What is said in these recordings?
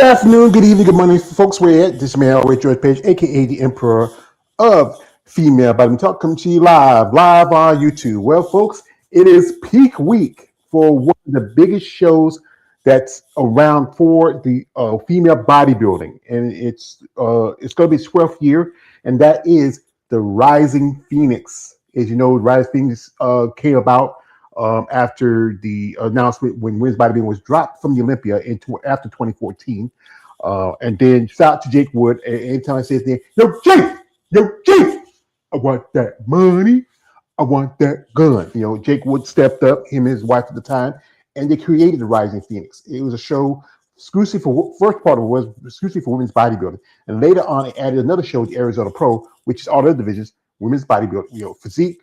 afternoon, good evening, good morning, folks. We're at this man, always George Page, aka the Emperor of Female Body Talk, coming to you live on YouTube. Well, folks, it is peak week for one of the biggest shows that's around for the female bodybuilding, and it's going to be its 12th year, and that is the Rising Phoenix. As you know, Rising Phoenix came about after the announcement when women's bodybuilding was dropped from the Olympia after 2014. And then shout out to Jake Wood. And anytime I say his name, yo, Jake, I want that money. I want that gun. You know, Jake Wood stepped up, him and his wife at the time, and they created the Rising Phoenix. It was a show exclusive for, first part of it was exclusive for women's bodybuilding. And later on, it added another show, the Arizona Pro, which is all the divisions, women's bodybuilding, you know, physique,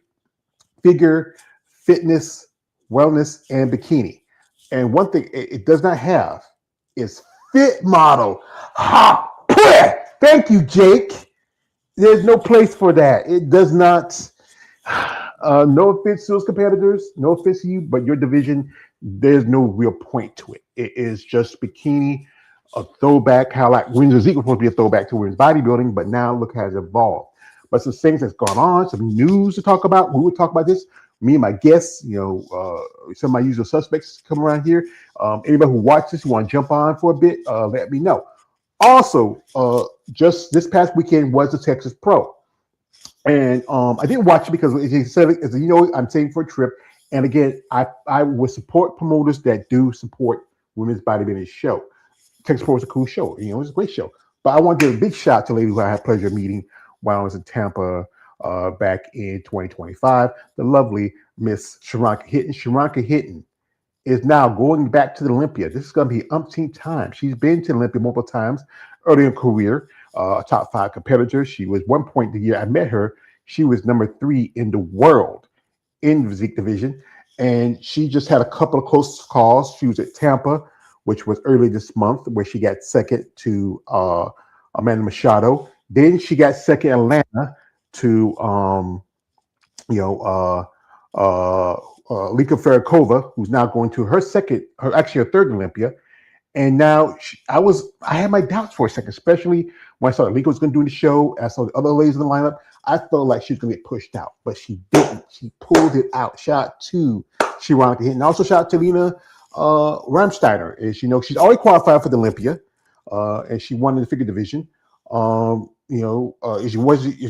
figure, fitness, wellness, and bikini. And one thing it does not have is fit model. Ha! Thank you, Jake. There's no place for that. It does not. No offense to those competitors, no offense to you, but your division, there's no real point to it. It is just bikini, a throwback, how like women's physique was supposed to be a throwback to women's bodybuilding, but now look how it's evolved. But some things that's gone on, some news to talk about. We would talk about this. Me and my guests, you know, some of my usual suspects come around here. Anybody who watches this, who want to jump on for a bit, let me know. Also, just this past weekend was the Texas Pro. And I didn't watch it because, as you know, I'm saving for a trip. And again, I would support promoters that do support women's bodybuilding show. Texas Pro is a cool show. You know, it's a great show. But I want to give a big shout out to a lady who I had pleasure meeting while I was in Tampa back in 2025. The lovely Miss Sharonka Hitton. Sharonka Hitton is now going back to the Olympia. This is going to be umpteenth time. She's been to the Olympia multiple times early in her career. Top 5 competitor. She was one point the year I met her. She was number 3 in the world in the physique division. And she just had a couple of close calls. She was at Tampa, which was early this month, where she got second to Amanda Machado. Then she got second in Atlanta to Lika Farikova, who's now going to her third Olympia. And now I had my doubts for a second, especially when I saw that Lika was going to do the show. I saw the other ladies in the lineup. I felt like she was going to get pushed out, but she didn't. She pulled it out. Shout out to Sharonka Hitton. And also shout out to Lena Ramsteiner. As you know, she's already qualified for the Olympia, and she won in the figure division. As you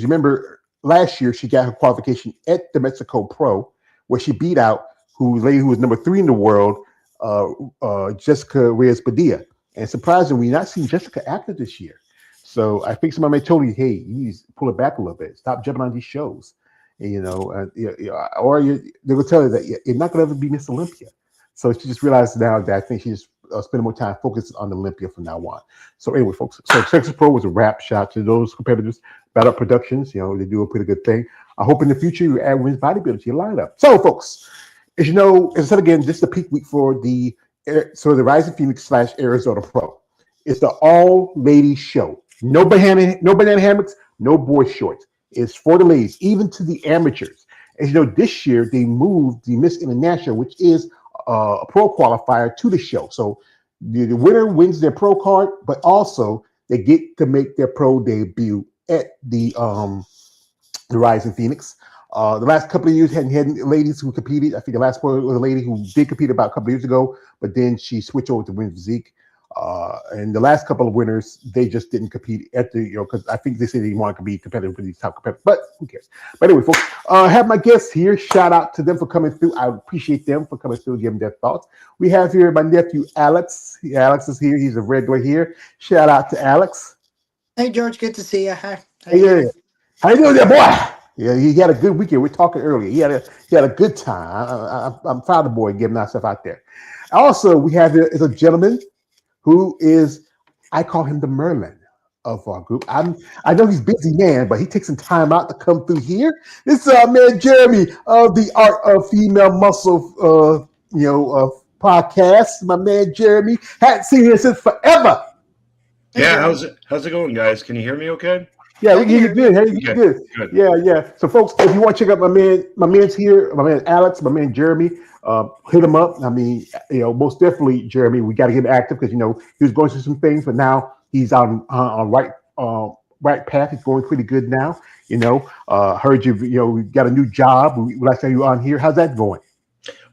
remember, last year she got her qualification at the Mexico Pro, where she beat out who was number 3 in the world, Jessica Reyes-Padilla. And surprisingly, we're not seeing Jessica active this year. So I think somebody may tell you, hey, you need to pull it back a little bit. Stop jumping on these shows. And, they will tell you that you're not going to ever be Miss Olympia. So she just realized now that I think she's spending more time focused on the Olympia from now on. So anyway, folks, so Texas Pro was a wrap. Shout out to those competitors. Battle Productions, you know, they do a pretty good thing. I hope in the future you add women's bodybuilding to your lineup. So, folks, as you know, as I said again, this is the peak week for the Rising Phoenix / Arizona Pro. It's the all-ladies show. No banana hammocks, no boy shorts. It's for the ladies, even to the amateurs. As you know, this year they moved the Miss International, which is a pro qualifier, to the show. So the winner wins their pro card, but also they get to make their pro debut at the Rising Phoenix. The last couple of years hadn't had ladies who competed. I think the last one was a lady who did compete about a couple of years ago, but then she switched over to women's physique. And the last couple of winners, they just didn't compete at the, because I think they said they didn't want to be competitive with these top competitors, but who cares? But anyway, folks, I have my guests here. Shout out to them for coming through. I appreciate them for coming through and giving their thoughts. We have here my nephew, Alex. Alex is here. He's a regular here. Shout out to Alex. Hey, George. Good to see you. Hi. How you doing there, boy? Yeah, he had a good weekend. We were talking earlier. He had a good time. I'm proud of the boy getting that stuff out there. Also, we have here is a gentleman who is, I call him the Merlin of our group. I know he's a busy man, but he takes some time out to come through here. This is our man Jeremy of the Art of Female Muscle, podcast. My man Jeremy, hadn't seen him since forever. Yeah, how's it going, guys? Can you hear me okay? Yeah, I we can can hear hear you you. good. Hey, you Good, good. good. Yeah. So, folks, if you want to check out my man's here, my man Alex, my man Jeremy, hit him up. I mean, most definitely, Jeremy, we got to get active because he was going through some things, but now he's on right path. He's going pretty good now. Heard we got a new job. Last time you were on here, how's that going?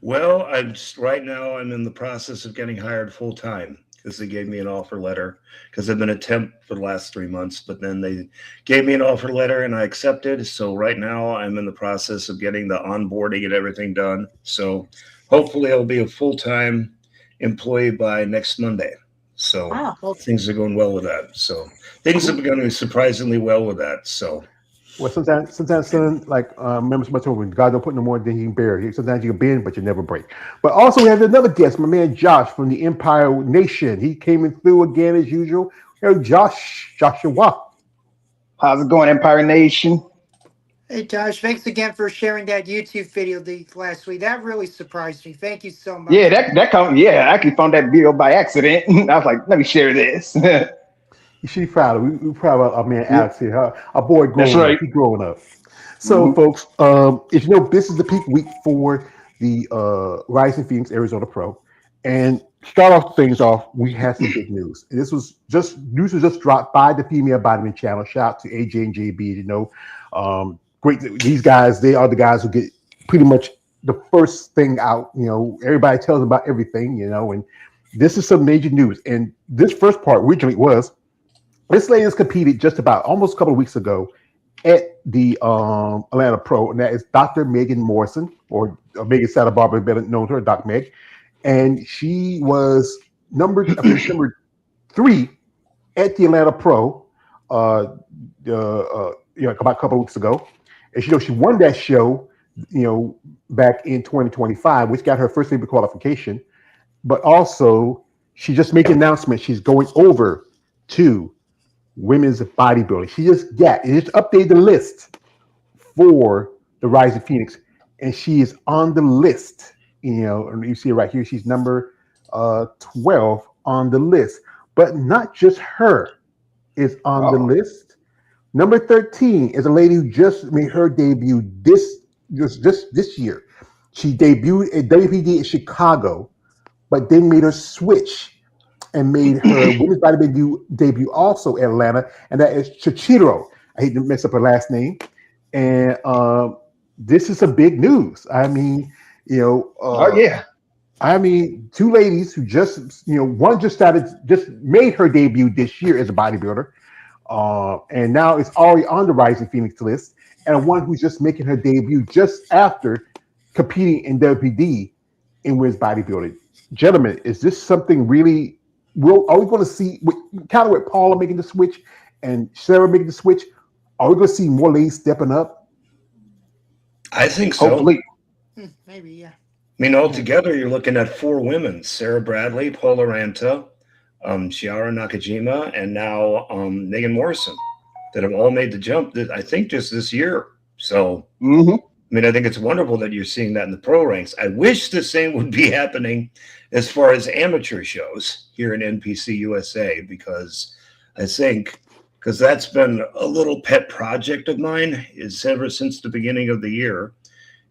Well, right now I'm in the process of getting hired full time because they gave me an offer letter because I've been a temp for the last 3 months, but then they gave me an offer letter and I accepted. So right now I'm in the process of getting the onboarding and everything done. So hopefully I'll be a full time employee by next Monday. So Ah, well, things are going well with that. So things have Cool. been going surprisingly well with that. So Well, sometimes, son, like remember somebody told me, God don't put no more than he can bear. Sometimes you can bend, but you never break. But also, we have another guest, my man Josh from the Empire Nation. He came in through again as usual. Hey, Joshua. How's it going, Empire Nation? hey Josh, thanks again for sharing that YouTube video last week. That really surprised me. Thank you so Yeah, much. I actually found that video by accident. I was like, let me share this. She's proud of. We proud of our man Yeah, Alex here. Our boy that's growing up. right. He growing up. So, Mhm. folks, if this is the peak week for the Rising Phoenix Arizona Pro, and start off things off, we had some big news. And this was just news was just dropped by the Female Bodyman channel. Shout out to AJ and JB. Great. These guys, they are the guys who get pretty much the first thing out. Everybody tells them about everything. And this is some major news. And this first part originally was this lady has competed just about almost a couple of weeks ago at the Atlanta Pro, and that is Dr. Megan Morrison, or Megan Santa Barbara, better known to her, Doc Meg. And she was I finished number 3 at the Atlanta Pro, about a couple of weeks ago. And she won that show, back in 2025, which got her first Olympic qualification. But also, she just made the announcement she's going over to women's bodybuilding. She just updated the list for the Rising Phoenix, and she is on the list. And you see it right here. She's number 12 on the list, but not just her is on the Oh, list. Number 13 is a lady who just made her debut this year. She debuted at WPD in Chicago, but then made her switch and made her women's bodybuilding debut also in Atlanta, and that is Chichiro. I hate to mess up her last name. And this is some big news. I mean, oh yeah. two ladies who one just made her debut this year as a bodybuilder, and now it's already on the Rising Phoenix list, and one who's just making her debut just after competing in WPD in women's bodybuilding. Gentlemen, is this something really? Are we going to see kind of with Paula making the switch and Sarah making the switch? Are we going to see more ladies stepping up? I think so. Hopefully. Maybe, yeah. I mean, altogether, you're looking at 4 women: Sarah Bradley, Paula Ranta, Chiara Nakajima, and now Megan Morrison, that have all made the jump. I think just this year. So, Hmm. I mean, I think it's wonderful that you're seeing that in the pro ranks. I wish the same would be happening as far as amateur shows here in NPC USA, because I think that's been a little pet project of mine is ever since the beginning of the year,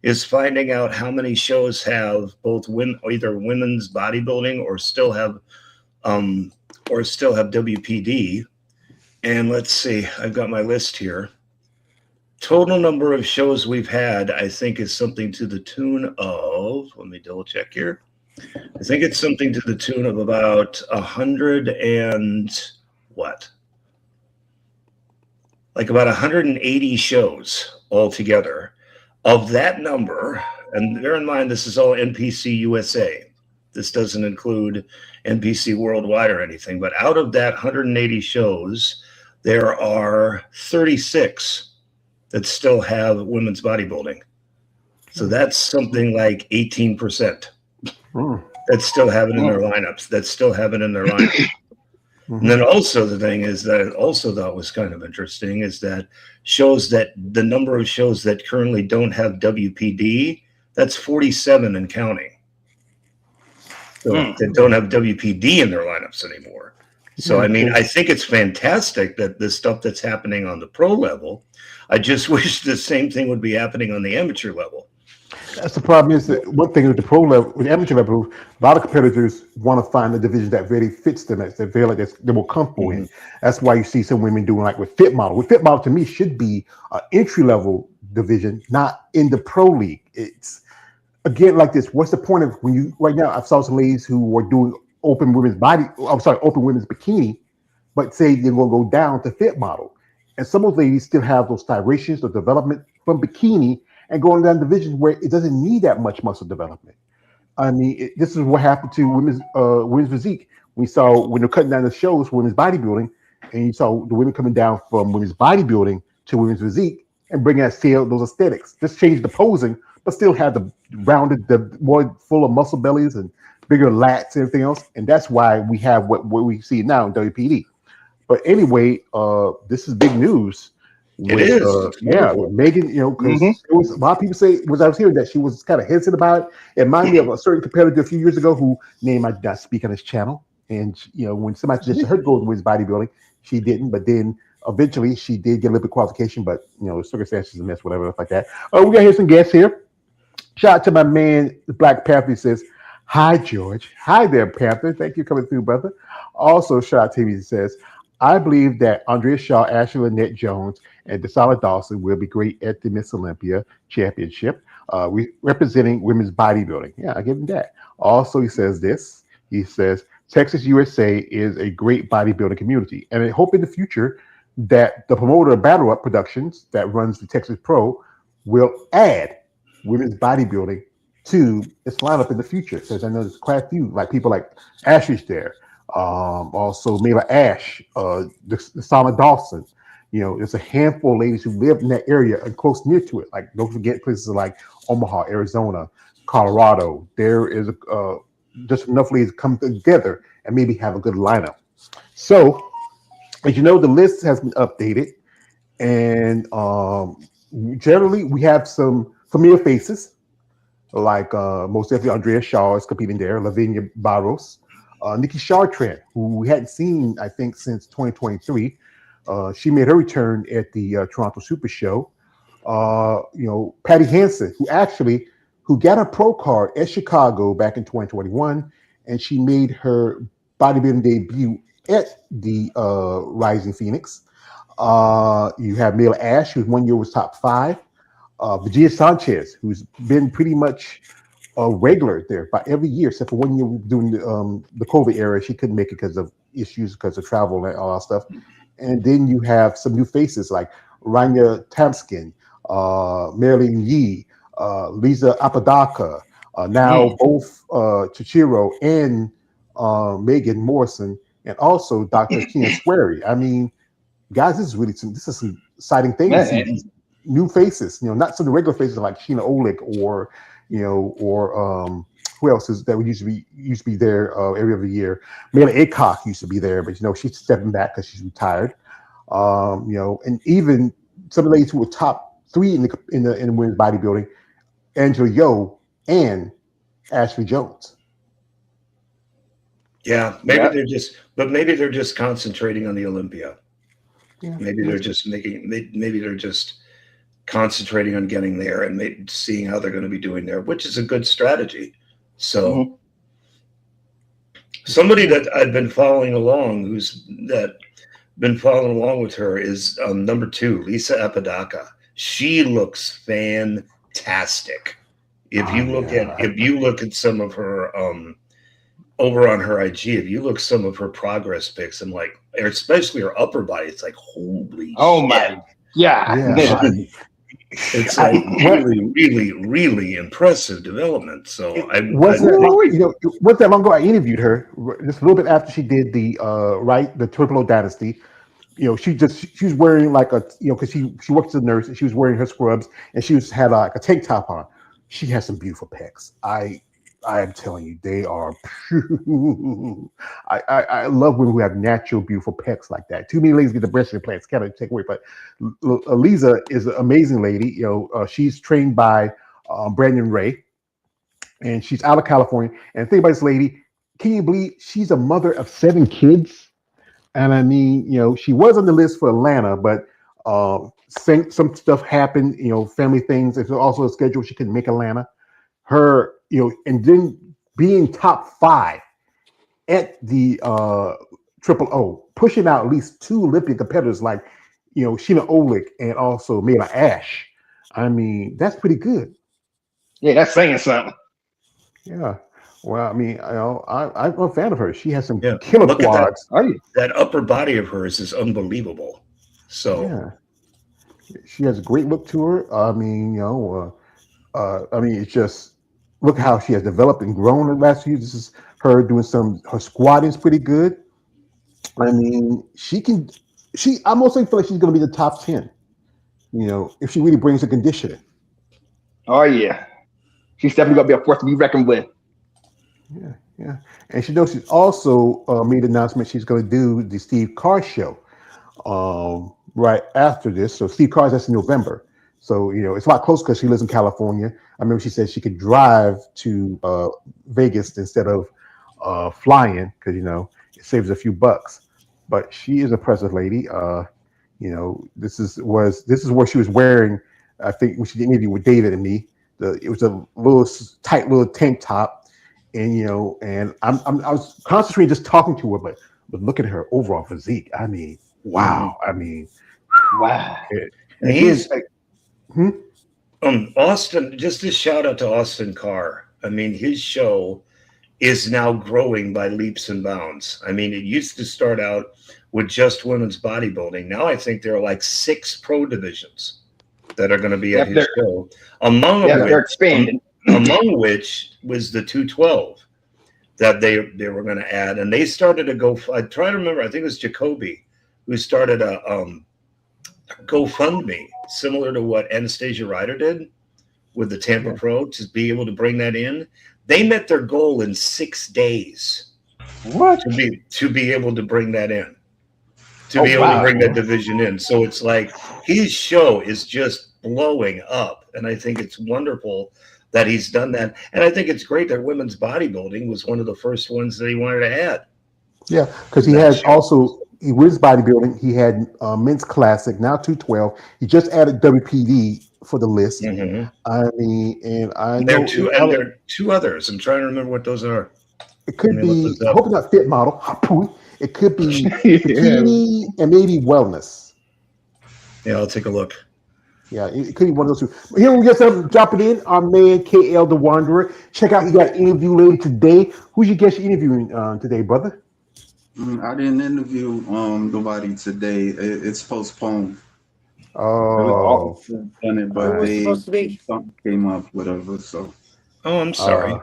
is finding out how many shows have both either women's bodybuilding or still have WPD. And let's see, I've got my list here. Total number of shows we've had, I think, is something to the tune of, let me double check here. I think it's something to the tune of about 100 and what? Like about 180 shows altogether. Of that number, and bear in mind, this is all NPC USA. This doesn't include NPC Worldwide or anything, but out of that 180 shows, there are 36 that still have women's bodybuilding. So that's something like 18% that still have it in their lineups, that still have it in their lineup. And then also the thing is that I also thought was kind of interesting is that shows that the number of shows that currently don't have WPD, that's 47 and counting. So that don't have WPD in their lineups anymore. So, I mean, I think it's fantastic that the stuff that's happening on the pro level, I just wish the same thing would be happening on the amateur level. That's the problem. Is that one thing with the pro level, with the amateur level, a lot of competitors want to find a division that really fits them, that they feel like they're more comfortable in. That's why you see some women doing like with Fit Model. With Fit Model, to me, should be an entry level division, not in the pro league. It's again like this. What's the point of when you right now? I saw some ladies who were doing open women's body. I'm sorry, open women's bikini, but say they're going to go down to Fit Model, and some of those ladies still have those styrations, the development from bikini and going down divisions where it doesn't need that much muscle development. I mean, this is what happened to women's physique. We saw when they're cutting down the shows for women's bodybuilding, and you saw the women coming down from women's bodybuilding to women's physique and bringing that still those aesthetics. Just change the posing, but still have the rounded, the more full of muscle bellies and bigger lats and everything else. And that's why we have what we see now in WPD. But anyway, this is big news. It is. With Megan, because it was a lot of people say I was hearing that she was kind of hesitant about it. It reminded me of a certain competitor a few years ago who name I did not speak on his channel. And when somebody suggested her to go with bodybuilding, she didn't. But then eventually she did get a little bit of qualification, but circumstances a mess, whatever, like that. Oh, we got here some guests here. Shout out to my man, the Black Panther. He says, "Hi, George. Hi there, Panther. Thank you for coming through, brother." Also, shout out to him. He says, "I believe that Andrea Shaw, Ashley Lynette Jones, and DeSala Dawson will be great at the Miss Olympia Championship, representing women's bodybuilding." Yeah, I give him that. Also, he says this. He says, "Texas USA is a great bodybuilding community, and I hope in the future that the promoter of Battle Up Productions that runs the Texas Pro will add women's bodybuilding to its lineup in the future." Because I know there's quite a few, like people like Ashley's there. Also Mela Ash, the Sama Dawson. There's a handful of ladies who live in that area and close near to it. Like, don't forget places like Omaha, Arizona, Colorado. There is just enough ladies to come together and maybe have a good lineup. So, as you know, the list has been updated, and generally we have some familiar faces, like most definitely Andrea Shaw is competing there, Lavinia Barros. Nikki Chartrand, who we hadn't seen, I think, since 2023. She made her return at the Toronto Super Show. Patty Hansen, who got a pro card at Chicago back in 2021, and she made her bodybuilding debut at the Rising Phoenix. You have Mela Ash, who's 1 year was top 5. Virginia Sanchez, who's been pretty much a regular there by every year, except for 1 year during the COVID era. She couldn't make it because of issues, because of travel and all that stuff. And then you have some new faces like Rania Tamskin, Marilyn Yee, Lisa Apodaca, now both Chichiro and Megan Morrison, and also Dr. Tina Swery. I mean, guys, this is some exciting things to see. These new faces, not some of the regular faces like Sheena Olick or who else is that used to be there every other year. Mela Aycock used to be there, but she's stepping back because she's retired. And even some of the ladies who were top 3 in the women's bodybuilding, Angela Yo and Ashley Jones. Yeah, maybe they're just concentrating on the Olympia. Yeah, maybe they're just concentrating on getting there and seeing how they're going to be doing there, which is a good strategy. So somebody that I've been following along, with her is number 2, Lisa Apodaca. She looks fantastic. If you look at some of her over on her IG, if you look some of her progress pics, and especially her upper body, it's like, holy shit. My yeah. It's really, really, really impressive development. So wasn't that long ago I interviewed her just a little bit after she did the Triple O Dynasty. She was wearing because she works as a nurse, and she was wearing her scrubs, and she had like a tank top on. She has some beautiful pecs. I am telling you, they are. I love women who have natural, beautiful pecs like that. Too many ladies get the breast implants, kind of take away. But Lisa is an amazing lady. She's trained by Brandon Ray, and she's out of California. And think about this lady. Can you believe she's a mother of 7 kids? And I mean, she was on the list for Atlanta, but some stuff happened, family things. It's also a schedule. She couldn't make Atlanta. Her, and then being top 5 at the Triple O, pushing out at least 2 Olympic competitors like, Sheena Olick and also Mela Ash. I mean, that's pretty good. Yeah, that's saying something. Yeah. Well, I mean, I'm a fan of her. She has some Yeah. killer Look at that. quads. Oh yeah. That upper body of hers is unbelievable. So Yeah. She has a great look to her. I mean, it's just look how she has developed and grown in the last few years. This is her doing her squatting is pretty good. I mean, I mostly feel like she's going to be the top 10, if she really brings the conditioning. Oh yeah. She's definitely gonna be a force to be reckoned with. Yeah, yeah. And she's also made an announcement she's going to do the Steve Carr show right after this. So Steve Carr's that's in November. So it's a lot closer because she lives in California. I remember she said she could drive to Vegas instead of flying because it saves a few bucks. But she is a impressive lady. This is what she was wearing. I think when she did an interview with David and me. It was a little tight little tank top, and and I was concentrating just talking to her, but look at her overall physique. I mean, wow. I mean, Wow. and he's hmm? Austin. Just a shout out to Austin Carr. I mean, his show is now growing by leaps and bounds. I mean, it used to start out with just women's bodybuilding. Now I think there are like 6 pro divisions that are going to be at his show. They're expanding. Among which was the 212 that they were going to add, and they started to go. I try to remember. I think it was Jacoby who started a GoFundMe similar to what Anastasia Ryder did with the Tampa Pro to be able to bring that in. They met their goal in 6 days. What? To be able to bring that in. To be able to bring that division in. So it's like his show is just blowing up. And I think it's wonderful that he's done that. And I think it's great that women's bodybuilding was one of the first ones that he wanted to add. Yeah, because he has also, with bodybuilding, he had men's classic, now 212. He just added WPD for the list. Mm-hmm. I mean, and I know. There are 2 others. I'm trying to remember what those are. It could be, I hope not Fit Model. It could be bikini and maybe wellness. Yeah, I'll take a look. Yeah, it could be one of those 2. Here we get some dropping in. Our man KL the Wanderer. Check out, he got an interview later today. Who's your guest you're interviewing today, brother? I didn't interview nobody today. It's postponed. Oh, done it, but something came up, whatever. So. Oh, I'm sorry.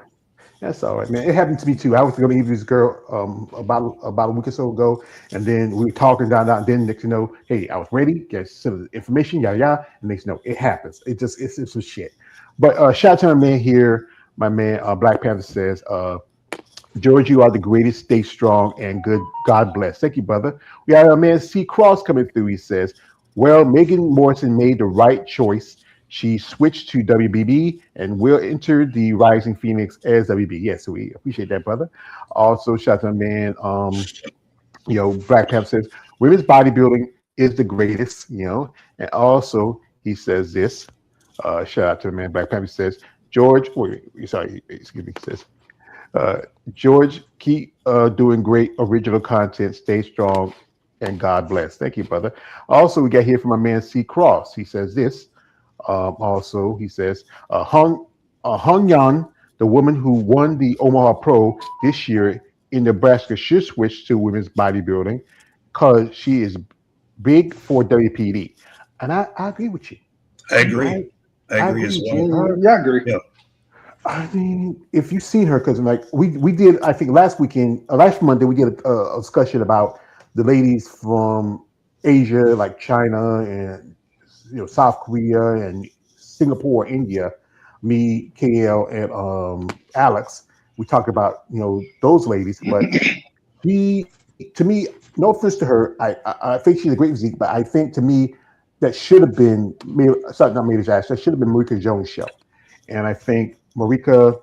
That's all right, man. It happened to me too. I was going to interview this girl about a week or so ago, and then we were talking down. And then next, hey, I was ready. Get some information, yada. And next, it happens. It's some shit. But shout out to my man here. My man Black Panther says, George, you are the greatest. Stay strong and good. God bless. Thank you, brother. We have our man C Cross coming through. He says, well, Megan Morrison made the right choice. She switched to WBB and will enter the Rising Phoenix as WB. Yes, so we appreciate that, brother. Also, shout out to my man, Black Panther says, women's bodybuilding is the greatest, and also he says this, shout out to the man, Black Panther says, George, he says, George, keep doing great original content, stay strong, and God bless. Thank you, brother. Also, we got here from my man C Cross. He says this. Also, he says, Hung Yan, the woman who won the Omaha Pro this year in Nebraska, should switch to women's bodybuilding because she is big for WPD. And I agree with you. I agree. I agree as well. Yeah, I agree. Yeah. I mean, if you've seen her, because like we did, I think last Monday, we did a discussion about the ladies from Asia, like China and South Korea and Singapore, India. Me, KL, and Alex. We talked about those ladies, but to me, no offense to her, I think she's a great physique, but I think to me that should have been that should have been Marika Jones' show, and I think Marika,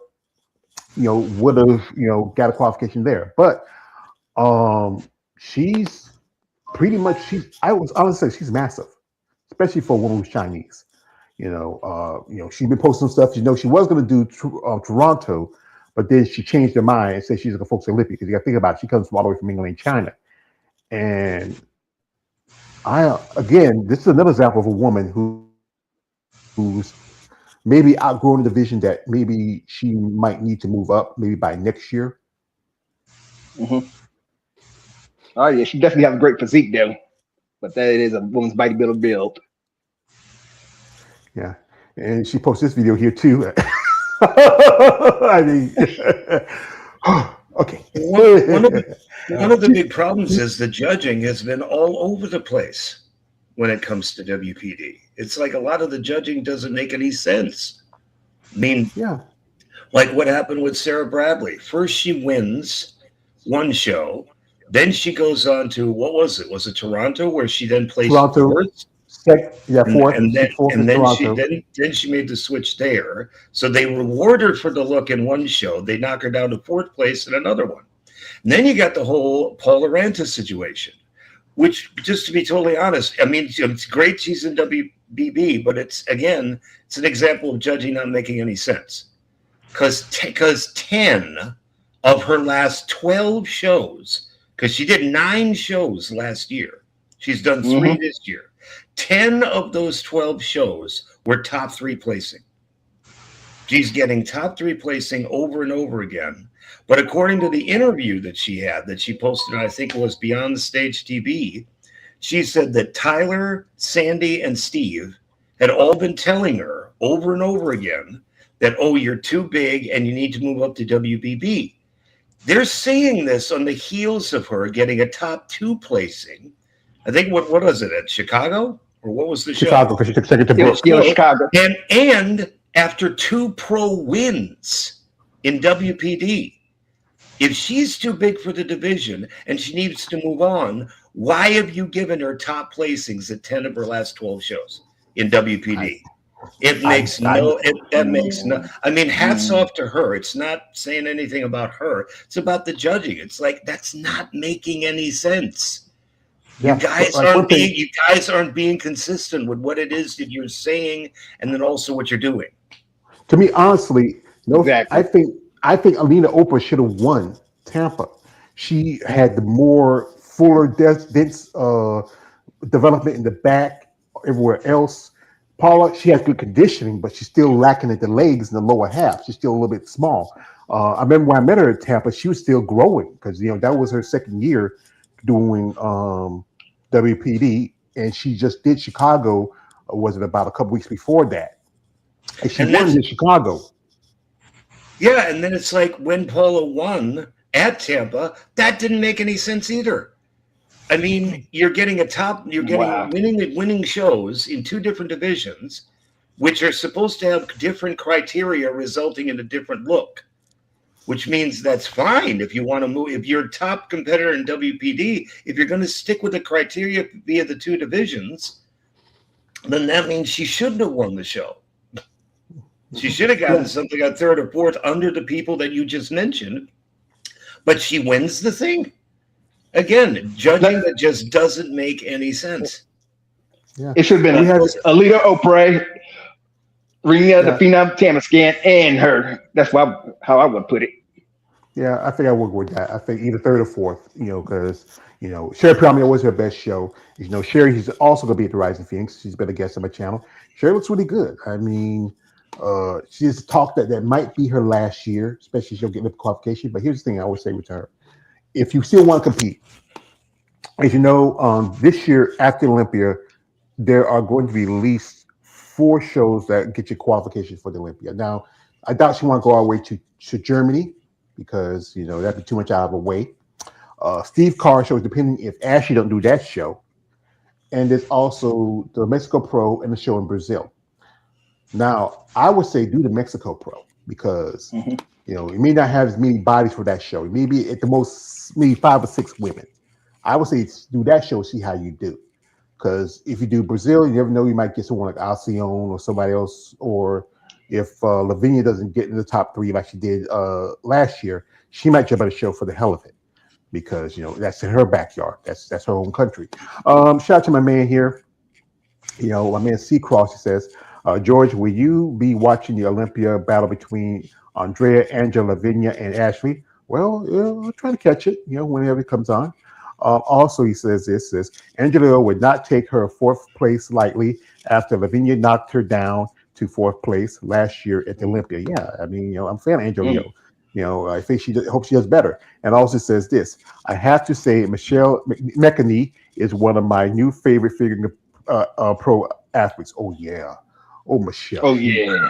would have got a qualification there, but she's pretty much I was honestly say she's massive, especially for a woman who's Chinese. She's been posting stuff. She was going to do Toronto, but then she changed her mind and said she's going to focus on Olympia because you got to think about it. She comes from all the way from England and China, and this is another example of a woman who's maybe outgrowing the division that maybe she might need to move up maybe by next year. Mm-hmm. Oh yeah, she definitely has a great physique though, but that is a woman's bodybuilder build. Yeah, and she posted this video here too. I mean, okay. One of the big problems is the judging has been all over the place when it comes to WPD. It's like a lot of the judging doesn't make any sense. I mean, yeah, like what happened with Sarah Bradley. First, she wins one show, then she goes on to what was it? Was it Toronto where she then placed fourth? Fourth. Then she made the switch there. So they reward her for the look in one show. They knock her down to fourth place in another one. And then you got the whole Paula Rantis situation, which, just to be totally honest, I mean, it's great she's in WBB, but it's an example of judging not making any sense. Because 10 of her last 12 shows, because she did 9 shows last year, she's done 3 this year. 10 of those 12 shows were top 3 placing. She's getting top 3 placing over and over again. But according to the interview that she posted, I think it was Beyond the Stage TV, she said that Tyler, Sandy, and Steve had all been telling her over and over again that, oh, you're too big and you need to move up to WBB. They're saying this on the heels of her getting a top 2 placing. I think, what was it, at Chicago? Or what was the Chicago, because she took second to Brooke. Chicago. And after 2 pro wins in WPD, if she's too big for the division and she needs to move on, why have you given her top placings at 10 of her last 12 shows in WPD? I mean, hats off to her. It's not saying anything about her. It's about the judging. It's like, that's not making any sense. Yeah, you guys aren't being consistent with what it is that you're saying, and then also what you're doing. To me, honestly, exactly. I think Alina Oprah should have won Tampa. She had the more fuller, dense development in the back. Everywhere else, Paula, she has good conditioning, but she's still lacking at the legs in the lower half. She's still a little bit small. I remember when I met her at Tampa, she was still growing because that was her second year doing WPD, and she just did Chicago. Was it about a couple weeks before that? And she won in Chicago. Yeah, and then it's like when Paula won at Tampa, that didn't make any sense either. I mean, you're getting winning shows in 2 different divisions, which are supposed to have different criteria resulting in a different look. Which means that's fine if you want to move. If you're a top competitor in WPD, if you're going to stick with the criteria via the 2 divisions, then that means she shouldn't have won the show. She should have gotten something on 3rd or 4th under the people that you just mentioned, but she wins the thing. Again, judging that just doesn't make any sense. Yeah. It should have been Alina Oprah, Rena, the Phenom Tamascan, and her. That's how I would put it. Yeah, I think I would go with that. I think either 3rd or 4th, because, Sherry Palmier was her best show. Sherry's also going to be at the Rising Phoenix. She's been a guest on my channel. Sherry looks really good. I mean, she's talked that might be her last year, especially if she'll get the qualification. But here's the thing I always say with her. If you still want to compete, as you know, this year after Olympia, there are going to be at least 4 shows that get you qualifications for the Olympia. Now, I doubt she want to go all the way to Germany because, that'd be too much out of her way. Steve Carr shows, depending if Ashley don't do that show. And there's also the Mexico Pro and the show in Brazil. Now, I would say do the Mexico Pro because, you may not have as many bodies for that show. Maybe at the most, maybe 5 or 6 women. I would say do that show, see how you do. Because if you do Brazil, you never know, you might get someone like Alcione or somebody else. Or if Lavinia doesn't get in the top 3 like she did last year, she might jump on a show for the hell of it. because that's in her backyard. That's her own country. Shout out to my man here. My man Seacross. He says, George, will you be watching the Olympia battle between Andrea, Angela, Lavinia, and Ashley? Well, I'll try to catch it. Whenever it comes on. Also, he says Angela would not take her fourth place lightly after Lavinia knocked her down to fourth place last year at the Olympia. Yeah, I mean, I'm a fan of Angela. I think hope she does better. And also says this: I have to say, Michelle McEnany is one of my new favorite figure pro athletes. Oh yeah, oh Michelle. Oh yeah.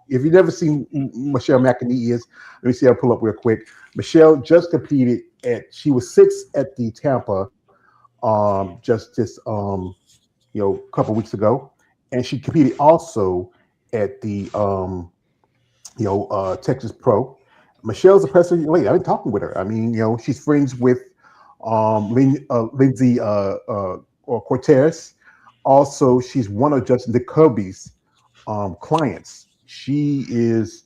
If you've never seen Michelle McEnany let me see. I'll pull up real quick. Michelle just competed she was sixth at the Tampa, just this couple weeks ago, and she competed also at the Texas Pro. Michelle's a pressing lady. I've been talking with her. I mean, she's friends with Lindsay or Cortez. Also, she's one of Justin DeCubby's clients. She is,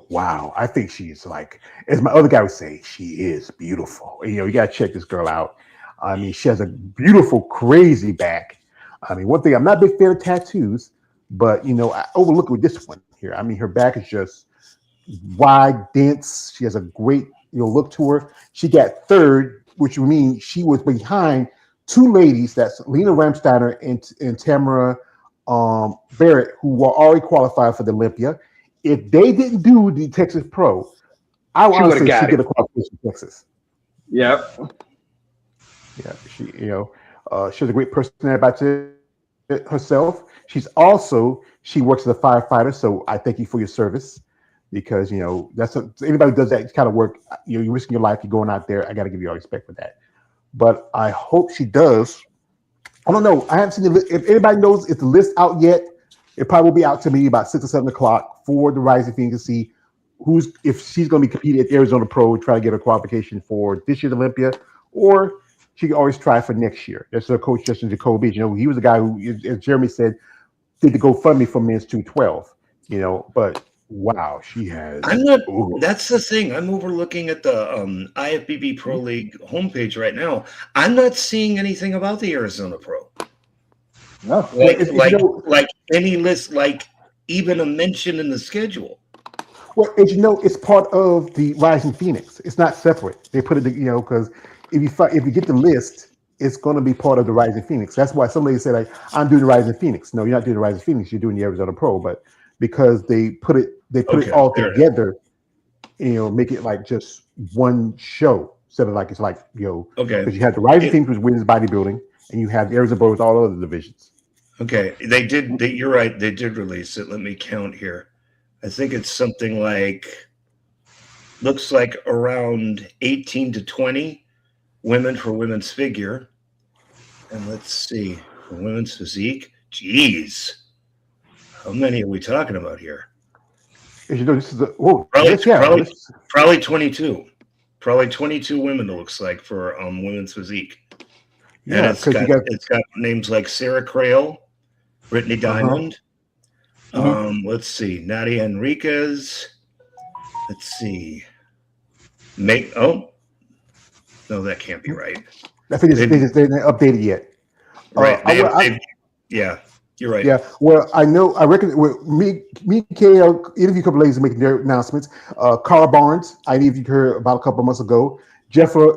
wow. I think she's like, as my other guy would say, she is beautiful. You got to check this girl out. I mean, she has a beautiful, crazy back. I mean, one thing, I'm not a big fan of tattoos, but, I overlook it with this one here. I mean, her back is just wide, dense. She has a great, look to her. She got third, which would mean she was behind two ladies. That's Lena Ramsteiner and Tamara Barrett, who were already qualified for the Olympia. If they didn't do the Texas Pro, I would honestly say she get a qualification in Texas. Yep. Yeah, she has a great personality about herself. She works as a firefighter, so I thank you for your service, because anybody who does that kind of work, you're risking your life, you're going out there. I got to give you all respect for that. But I hope she does. I don't know. I haven't seen the list. If anybody knows if the list out yet, it probably will be out to me about 6 or 7 o'clock for the Rising Phoenix to see if she's going to be competing at Arizona Pro, try to get a qualification for this year's Olympia, or she can always try for next year. That's her coach, Justin Jacoby. He was the guy who, as Jeremy said, did the GoFundMe for men's 212. But wow, she has. That's the thing. I'm overlooking at the IFBB Pro League homepage right now. I'm not seeing anything about the Arizona Pro. No. Like any list, like even a mention in the schedule. Well, as it's part of the Rising Phoenix. It's not separate. They put it, because if you get the list, it's going to be part of the Rising Phoenix. That's why some ladies say, like, I'm doing the Rising Phoenix. No, you're not doing the Rising Phoenix. You're doing the Arizona Pro. But because they put it all together, make it like just one show instead of like it's like okay. Because you have the Rising Phoenix, which wins bodybuilding, and you have the Arizona Pro with all other divisions. Okay, you're right. They did release it. Let me count here. I think it's something looks like around 18 to 20 women for women's figure. And let's see, for women's physique. Jeez. How many are we talking about here? This is probably 22. Probably 22 women, it looks like, for women's physique. And Yeah, it's got names like Sarah Crail, Brittany Diamond. Let's see, Nadia Enriquez. Let's see. No, that can't be right. I think they're not updated yet. Right. Yeah, you're right. Yeah. Well, I reckon me and KL interviewed a couple of ladies making their announcements. Carla Barnes, I interviewed her about a couple of months ago. Jennifer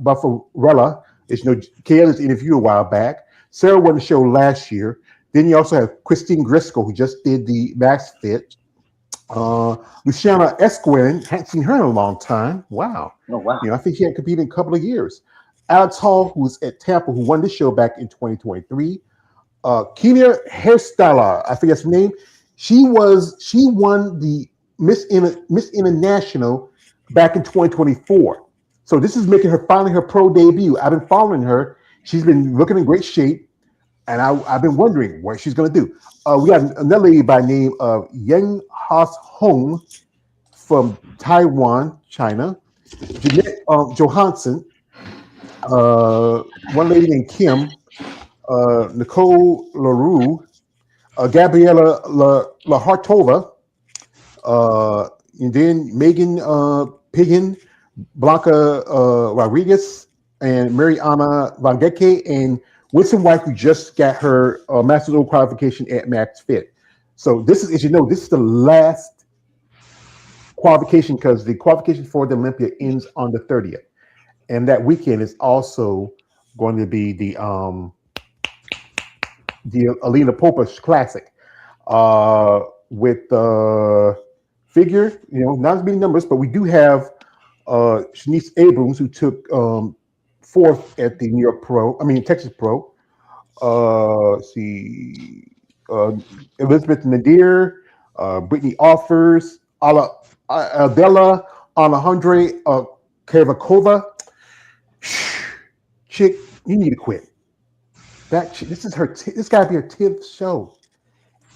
Buffarella, KL is interviewed a while back. Sarah won the show last year. Then you also have Christine Grisco, who just did the Max Fit. Luciana Esquin, hadn't seen her in a long time. Wow. Oh, wow. I think she hadn't competed in a couple of years. Alex Hall, who's at Tampa, who won the show back in 2023. Kenya Hairstyler, I think that's her name. She won the Miss International back in 2024. So this is making her finally her pro debut. I've been following her. She's been looking in great shape. And I've been wondering what she's going to do. We got another lady by the name of Yang Has Hong from Taiwan, China. Jeanette Johansson. One lady named Kim. Nicole LaRue. Gabriela Lahartova. And then Megan Piggin. Blanca Rodriguez and Mariana Vangeke and Wilson White, who just got her Master's O qualification at Max Fit. So this is, as you know, this is the last qualification because the qualification for the Olympia ends on the 30th. And that weekend is also going to be the Alina Popa Classic with figure, not as many numbers, but we do have Shanice Abrams, who took fourth at the Texas Pro. Let's see, Elizabeth Nadir, Brittany Offers, Adela Alejandre Kavakova. Chick, you need to quit. This is her. This got to be her 10th show,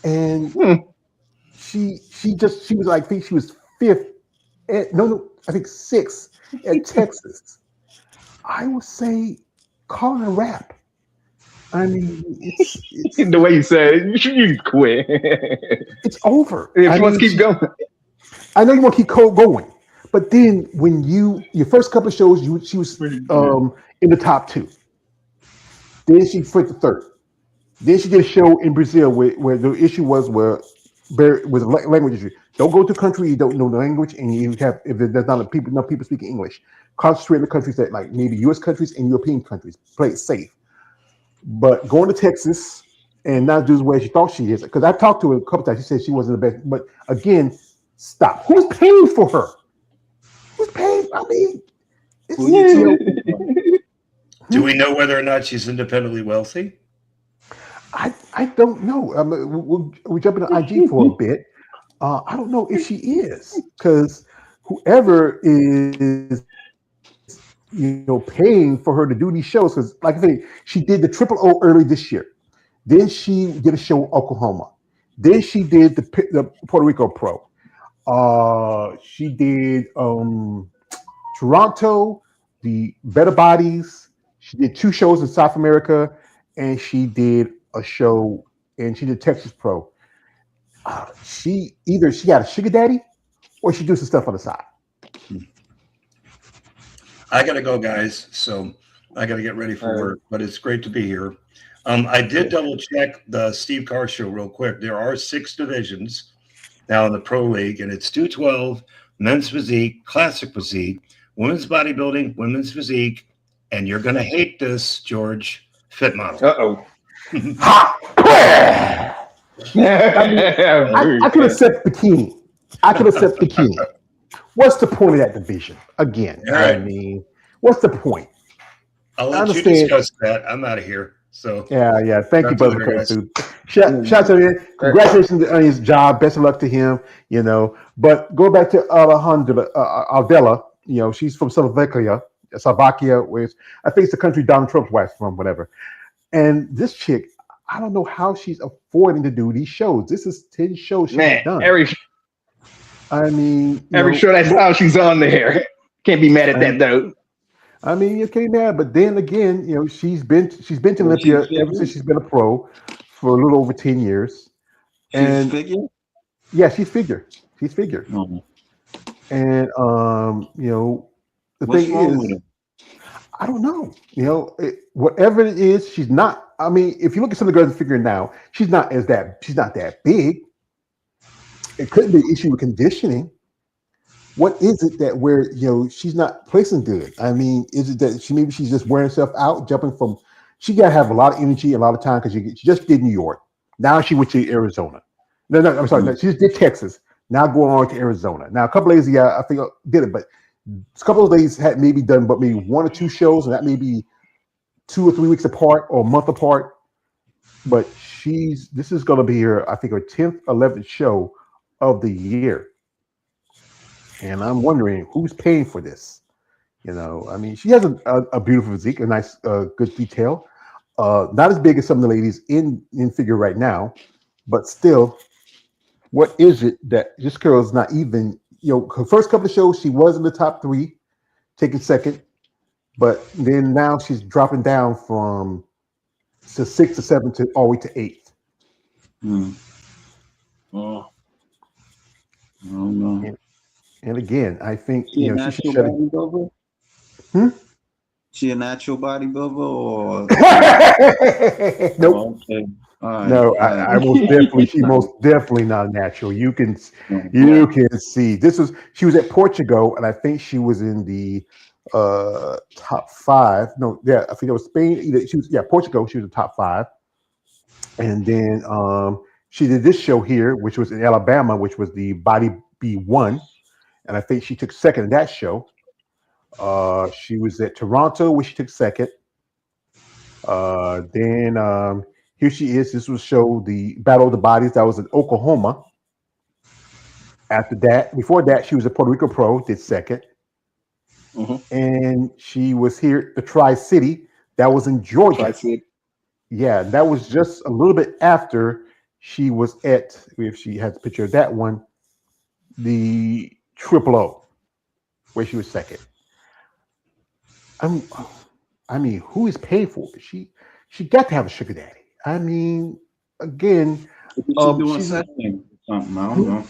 and she was like, I think she was 5th. I think 6th at Texas. I would say call it a wrap. I mean, it's the way you said it, you quit. It's over. If you want to keep going, I know you want to keep going, but then when your first couple of shows, she was in the top 2. Then she went to 3rd. Then she did a show in Brazil where the issue was a language issue. Don't go to a country you don't know the language, and you have if there's not enough people speaking English. Concentrate in the countries that like maybe U.S. countries and European countries. Play it safe. But going to Texas and not do the way she thought she is, because I talked to her a couple times. She said she wasn't the best. But again, stop. Who's paying for her? Who's paying? I mean, do we know whether or not she's independently wealthy? I don't know. We'll jump into IG for a bit. I don't know if she is, because whoever is paying for her to do these shows, because like I said, she did the Triple O early this year. Then she did a show in Oklahoma. Then she did the Puerto Rico Pro. She did Toronto, the Better Bodies. She did 2 shows in South America, and she did a show, and she did Texas Pro. She got a sugar daddy, or she do some stuff on the side. I gotta go, guys. So I gotta get ready for work. But it's great to be here. I did double check the Steve Carr show real quick. There are 6 divisions now in the Pro League, and it's 212, men's physique, classic physique, women's bodybuilding, women's physique, and you're gonna hate this, George, fit model. I could accept bikini. What's the point of that division? Again, right. I mean, what's the point? I'll let you discuss that. I'm out of here. So yeah. Thank you, brother. Shout out to him. Congratulations on his job. Best of luck to him. But go back to Aldela. She's from Slovakia, where I think it's the country Donald Trump's wife from, whatever. And this chick, I don't know how she's affording to do these shows. This is 10 shows she's done. Every show that's how she's on there. Can't be mad at that though. I mean, you can't be mad, but then again, she's been to Olympia ever since she's been a pro for a little over 10 years. She's figure? Yeah, she's figure. Mm-hmm. And the What's thing wrong is, with her? I don't know. Whatever it is, she's not. I mean, if you look at some of the girls in figure now, she's not that big. It could be an issue with conditioning. What is it that where she's not placing good? I mean, is it that she's just wearing herself out, jumping from? She got to have a lot of energy, a lot of time because she just did New York. Now she went to Arizona. No, I'm sorry. No, she just did Texas. Now going on to Arizona. Now a couple of days, I think did it, but a couple of days had maybe done, but maybe 1 or 2 shows, and that may be 2 or 3 weeks apart or a month apart. But this is going to be her 10th, 11th show of the year. And I'm wondering who's paying for this. I mean, she has a beautiful physique, a nice, good detail. Not as big as some of the ladies in figure right now, but still, what is it that this girl is not even? Her first couple of shows, she was in the top 3, taking second, but then now she's dropping down from 6 to 7 to all the way to 8th. Oh. I don't know. And again, I think She a she should natural shut it. bodybuilder? Hmm? She a natural bodybuilder or Nope. okay. All right. No, All right. I most definitely. She most definitely not natural. Yeah. You can see. She was at Portugal, and I think she was in the top five. No, yeah, I think it was Spain. Either she was, yeah, Portugal. She was in the top five, and then she did this show here, which was in Alabama, which was the Body B1, and I think she took second in that show. She was at Toronto, where she took second. Then here she is. This was show the Battle of the Bodies. That was in Oklahoma. After that, before that, she was a Puerto Rico Pro, did second, Mm-hmm. and she was here the Tri City. That was in Georgia. Tri-City. Yeah, that was just a little bit after she was at. If she has a picture of that one, the Triple O, where she was second. I'm, I mean, who is paid for it? She got to have a sugar daddy. I mean, again, Maybe she doing she's sessions or something. I don't know.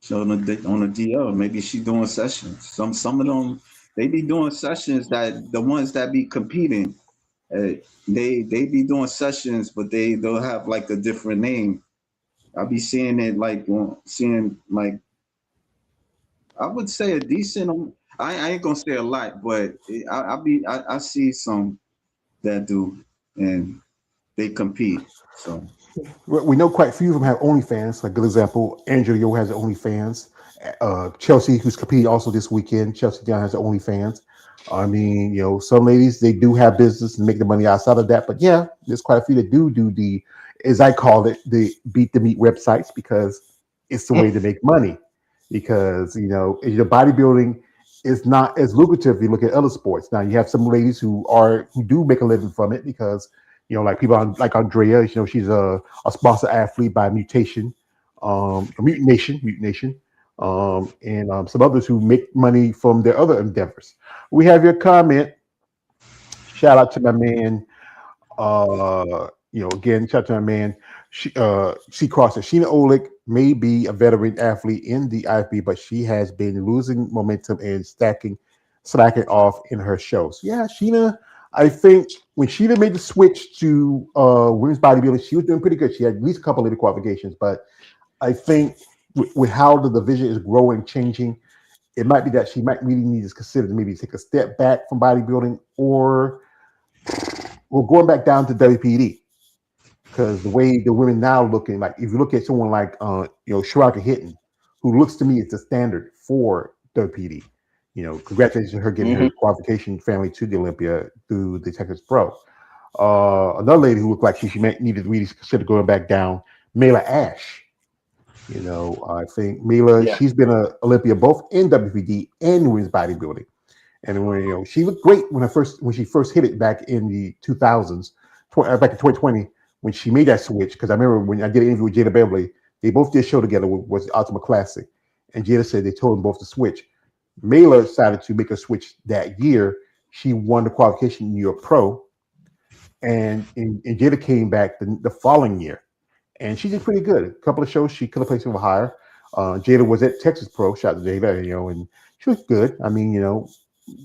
So on a DL, maybe she doing sessions. Some of them they be doing sessions that the ones that be competing, uh, they be doing sessions, but they'll have like a different name. I be seeing it like seeing like I would say a decent. I ain't gonna say a lot, but I see some that do and they compete. So we know quite a few of them have OnlyFans. Like a good example, Angela Yo has OnlyFans. Chelsea, who's competing also this weekend, Chelsea Young has OnlyFans. I mean, some ladies they do have business and make the money outside of that. But yeah, there's quite a few that do the, as I call it, the beat the meat websites because it's the way to make money. Because your bodybuilding is not as lucrative if you look at other sports. Now you have some ladies who do make a living from it because like people like Andrea, she's a sponsored athlete by Mutation, Mutant Nation, and some others who make money from their other endeavors. We have your comment. Shout out to my man. Again, shout out to my man. C. Crosser. Sheena Olick may be a veteran athlete in the IFB, but she has been losing momentum and slacking off in her shows. Yeah, Sheena. I think when Sheena made the switch to women's bodybuilding, she was doing pretty good. She had at least a couple of the qualifications, but I think with how the division is growing, changing, it might be that she might really need to consider to maybe take a step back from bodybuilding, or we're going back down to WPD because the way the women now looking, like if you look at someone like Sharaka Hinton, who looks to me as the standard for WPD. Congratulations to her getting her qualification family to the Olympia through the Texas Pro. Another lady who looked like she might needed to really consider going back down, Mela Ash. I think Mila, she's been an Olympia both in WPD and women's bodybuilding. And when she looked great when she first hit it back in the 2000s, back in 2020, when she made that switch. Because I remember when I did an interview with Jada Beverly, they both did a show together, was the Ultimate Classic, and Jada said they told them both to switch. Mela decided to make a switch that year. She won the qualification in New York Pro, and Jada came back the following year. And she did pretty good. A couple of shows she could have placed even higher. Jada was at Texas Pro, shout out to Jada, and she was good. I mean,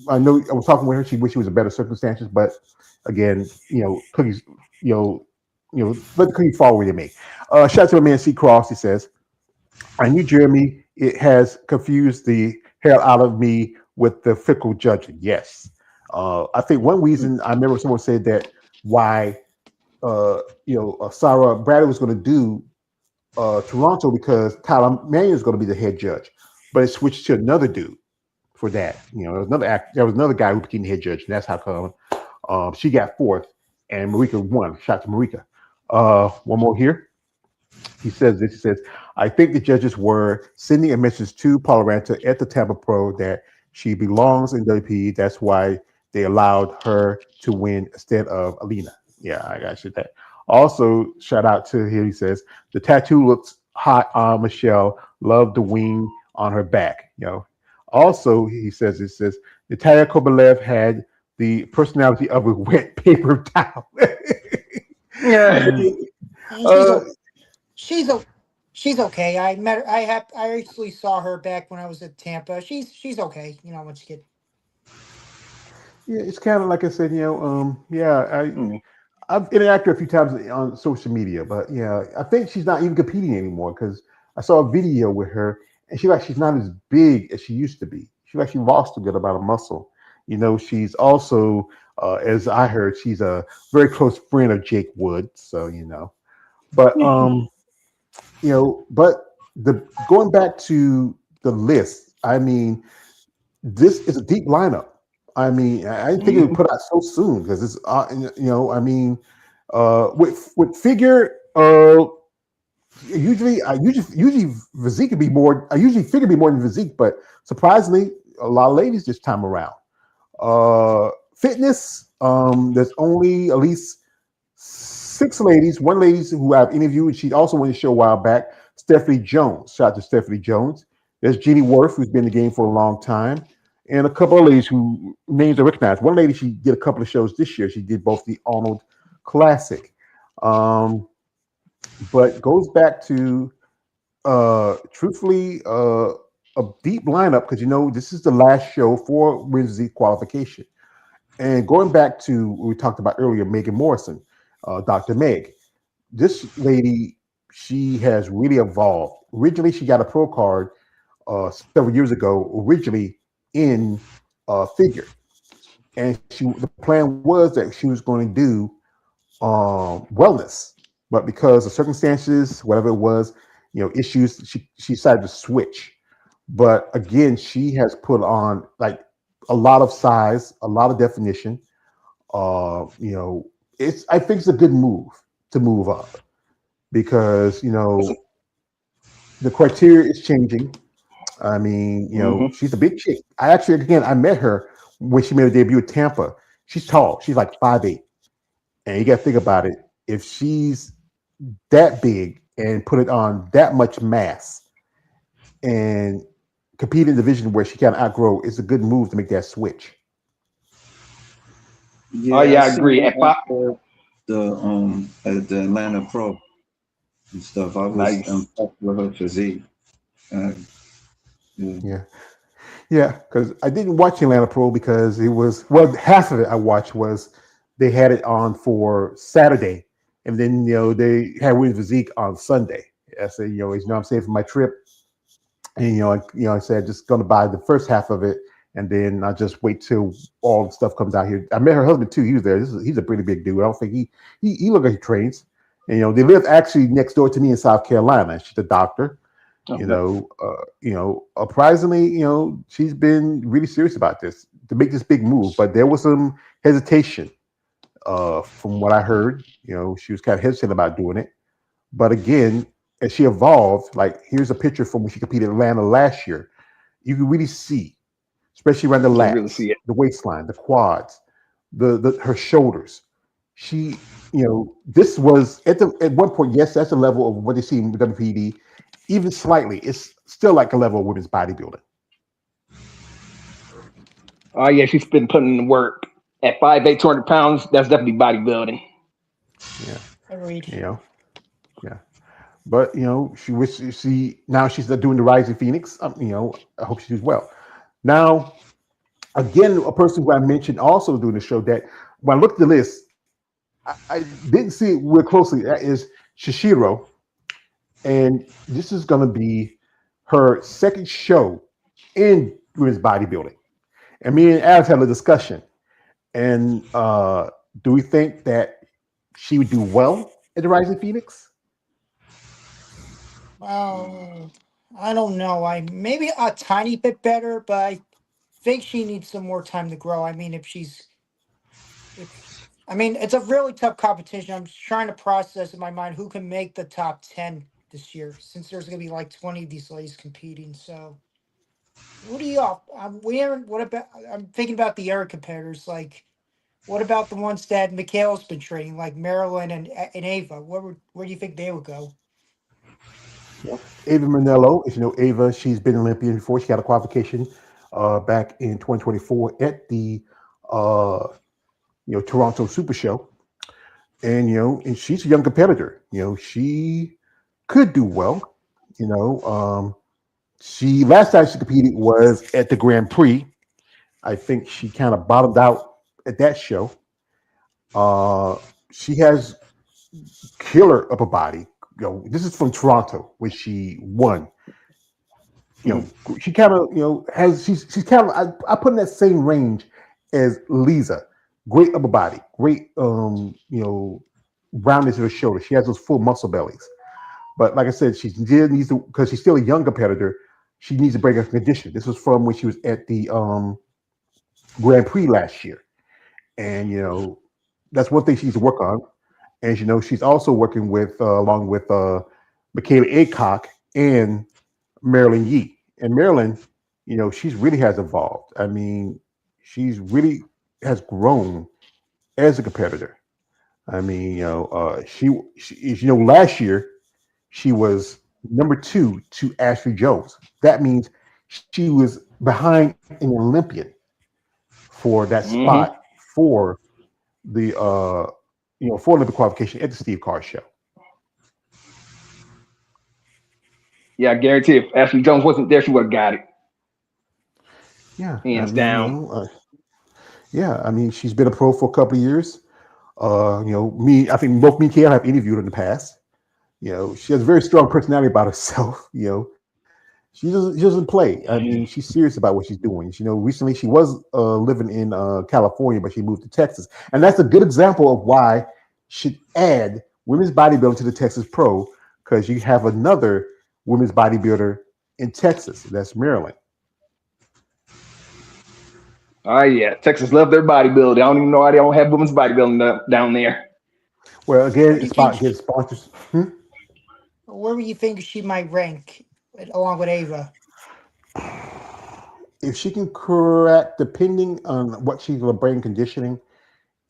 I know I was talking with her. She wished she was in better circumstances, but again, cookies, let the cookies fall where they may. Shout out to my man C. Cross. He says, "I knew Jeremy. It has confused the hell out of me with the fickle judging." Yes, I think one reason I remember someone said that why. Sarah Bradley was going to do Toronto because Tyler Mannion is going to be the head judge, but it switched to another dude for that. There was another guy who became the head judge, and that's how come she got fourth and Marika won. Shout out to Marika. One more here. He says this. He says, "I think the judges were sending a message to Paula Ranta at the Tampa Pro that she belongs in WP. That's why they allowed her to win instead of Alina." Yeah, I got you that. Also, shout out to here. He says the tattoo looks hot on Michelle. Love the wing on her back. Also, he says Natalia Kovalev had the personality of a wet paper towel. Yeah. She's a She's okay. I met her. I actually saw her back when I was at Tampa. She's okay. You know, once you get. Yeah, it's kind of like I said, yeah, Mm. I've interacted a few times on social media, but yeah, I think she's not even competing anymore because I saw a video with her and she's not as big as she used to be. She actually lost a good amount of muscle. She's also, as I heard, she's a very close friend of Jake Wood. So but but the going back to the list, I mean, this is a deep lineup. I mean, I didn't think it would Mhm. put out so soon because it's, I mean, with figure, usually physique could be more. I usually figure be more than physique, but surprisingly, a lot of ladies this time around. Fitness, there's only at least six ladies. One lady who I've interviewed, she also went to show a while back. Stephanie Jones. Shout out to Stephanie Jones. There's Jeannie Worth, who's been in the game for a long time, and a couple of ladies who names are recognized. One lady, she did a couple of shows this year. She did both the Arnold Classic, but goes back to truthfully a deep lineup because this is the last show for Wednesday qualification. And going back to what we talked about earlier, Megan Morrison, Dr. Meg, this lady, she has really evolved. Originally, she got a pro card several years ago, originally in figure. And the plan was that she was going to do wellness. But because of circumstances, whatever it was, issues, she decided to switch. But again, she has put on like a lot of size, a lot of definition. I think it's a good move to move up because It's a- the criteria is changing. I mean, mhm. she's a big chick. I met her when she made her debut at Tampa. She's tall. She's like 5'8". And you got to think about it. If she's that big and put it on that much mass and compete in the division where she can outgrow, it's a good move to make that switch. Oh Yeah, I yeah, I seen agree. her at the Atlanta Pro and stuff. I was Nice. impressed with her physique. Uh, yeah. Yeah. Yeah, because I didn't watch Atlanta Pro because it was half of it I watched was they had it on for Saturday, and then they had Win Physique on Sunday. I said, I'm saying for my trip, and I said just going to buy the first half of it, and then I'll just wait till all the stuff comes out here. I met her husband too. He was there. He's a pretty big dude. I don't think he look like he trains. And they live actually next door to me in South Carolina. She's a doctor. Okay. Surprisingly, she's been really serious about this to make this big move. But there was some hesitation, from what I heard. She was kind of hesitant about doing it. But again, as she evolved, like here's a picture from when she competed in Atlanta last year. You can really see, especially around the You can really lats, see it. the waistline, the quads, the her shoulders. She, this was at one point. Yes, that's the level of what they see in WPD. Even slightly, it's still like a level of women's bodybuilding. Oh yeah, she's been putting in the work. At 5'8", 200 pounds, that's definitely bodybuilding. Yeah, Agreed. you know, yeah. But she now she's doing the Rising Phoenix. I hope she does well. Now, again, a person who I mentioned also doing the show that when I looked at the list, I didn't see it real closely. That is Shishiro, and this is going to be her second show in women's bodybuilding. And me and Alex had a discussion. And do we think that she would do well at the Rising Phoenix? Well, I don't know. I maybe a tiny bit better, but I think she needs some more time to grow. I mean, if I mean, it's a really tough competition. I'm just trying to process in my mind who can make the top 10 this year, since there's going to be like 20 of these ladies competing. So, what do you all? We haven't. What about? I'm thinking about the other competitors. Like, what about the ones that Mikhail's been training, like Marilyn and Ava? Where do you think they would go? Well, Ava Manello, as you know, Ava, she's been Olympian before. She got a qualification back in 2024 at the Toronto Super Show. And and she's a young competitor. She could do well. she last time she competed was at the Grand Prix. I think she kind of bottomed out at that show. She has killer upper body. This is from Toronto, where she won. She kind of has she's kind of I put in that same range as Lisa. Great upper body, great roundness of her shoulder. She has those full muscle bellies. But like I said, she still needs to, because she's still a young competitor. She needs to break her condition. This was from when she was at the Grand Prix last year, and that's one thing she needs to work on. And she's also working with along with Michaela Aycock and Marilyn Yee. And Marilyn, she's really has evolved. I mean, she's really has grown as a competitor. I mean, she last year she was number 2 to Ashley Jones. That means she was behind an Olympian for that spot for the for Olympic qualification at the Steve Carr show. Yeah, I guarantee if Ashley Jones wasn't there, she would have got it. Yeah, hands down. Yeah, I mean, she's been a pro for a couple of years. I think both me and Kayla have interviewed her in the past. She has a very strong personality about herself. She doesn't play. I mean, she's serious about what she's doing. Recently she was living in California, but she moved to Texas, and that's a good example of why she should add women's bodybuilding to the Texas Pro, because you have another women's bodybuilder in Texas. That's Maryland. Oh yeah, Texas love their bodybuilding. I don't even know why they don't have women's bodybuilding down there. Well, again, it's about getting sponsors. Where do you think she might rank along with Ava? If she can crack, depending on what she's going to bring conditioning,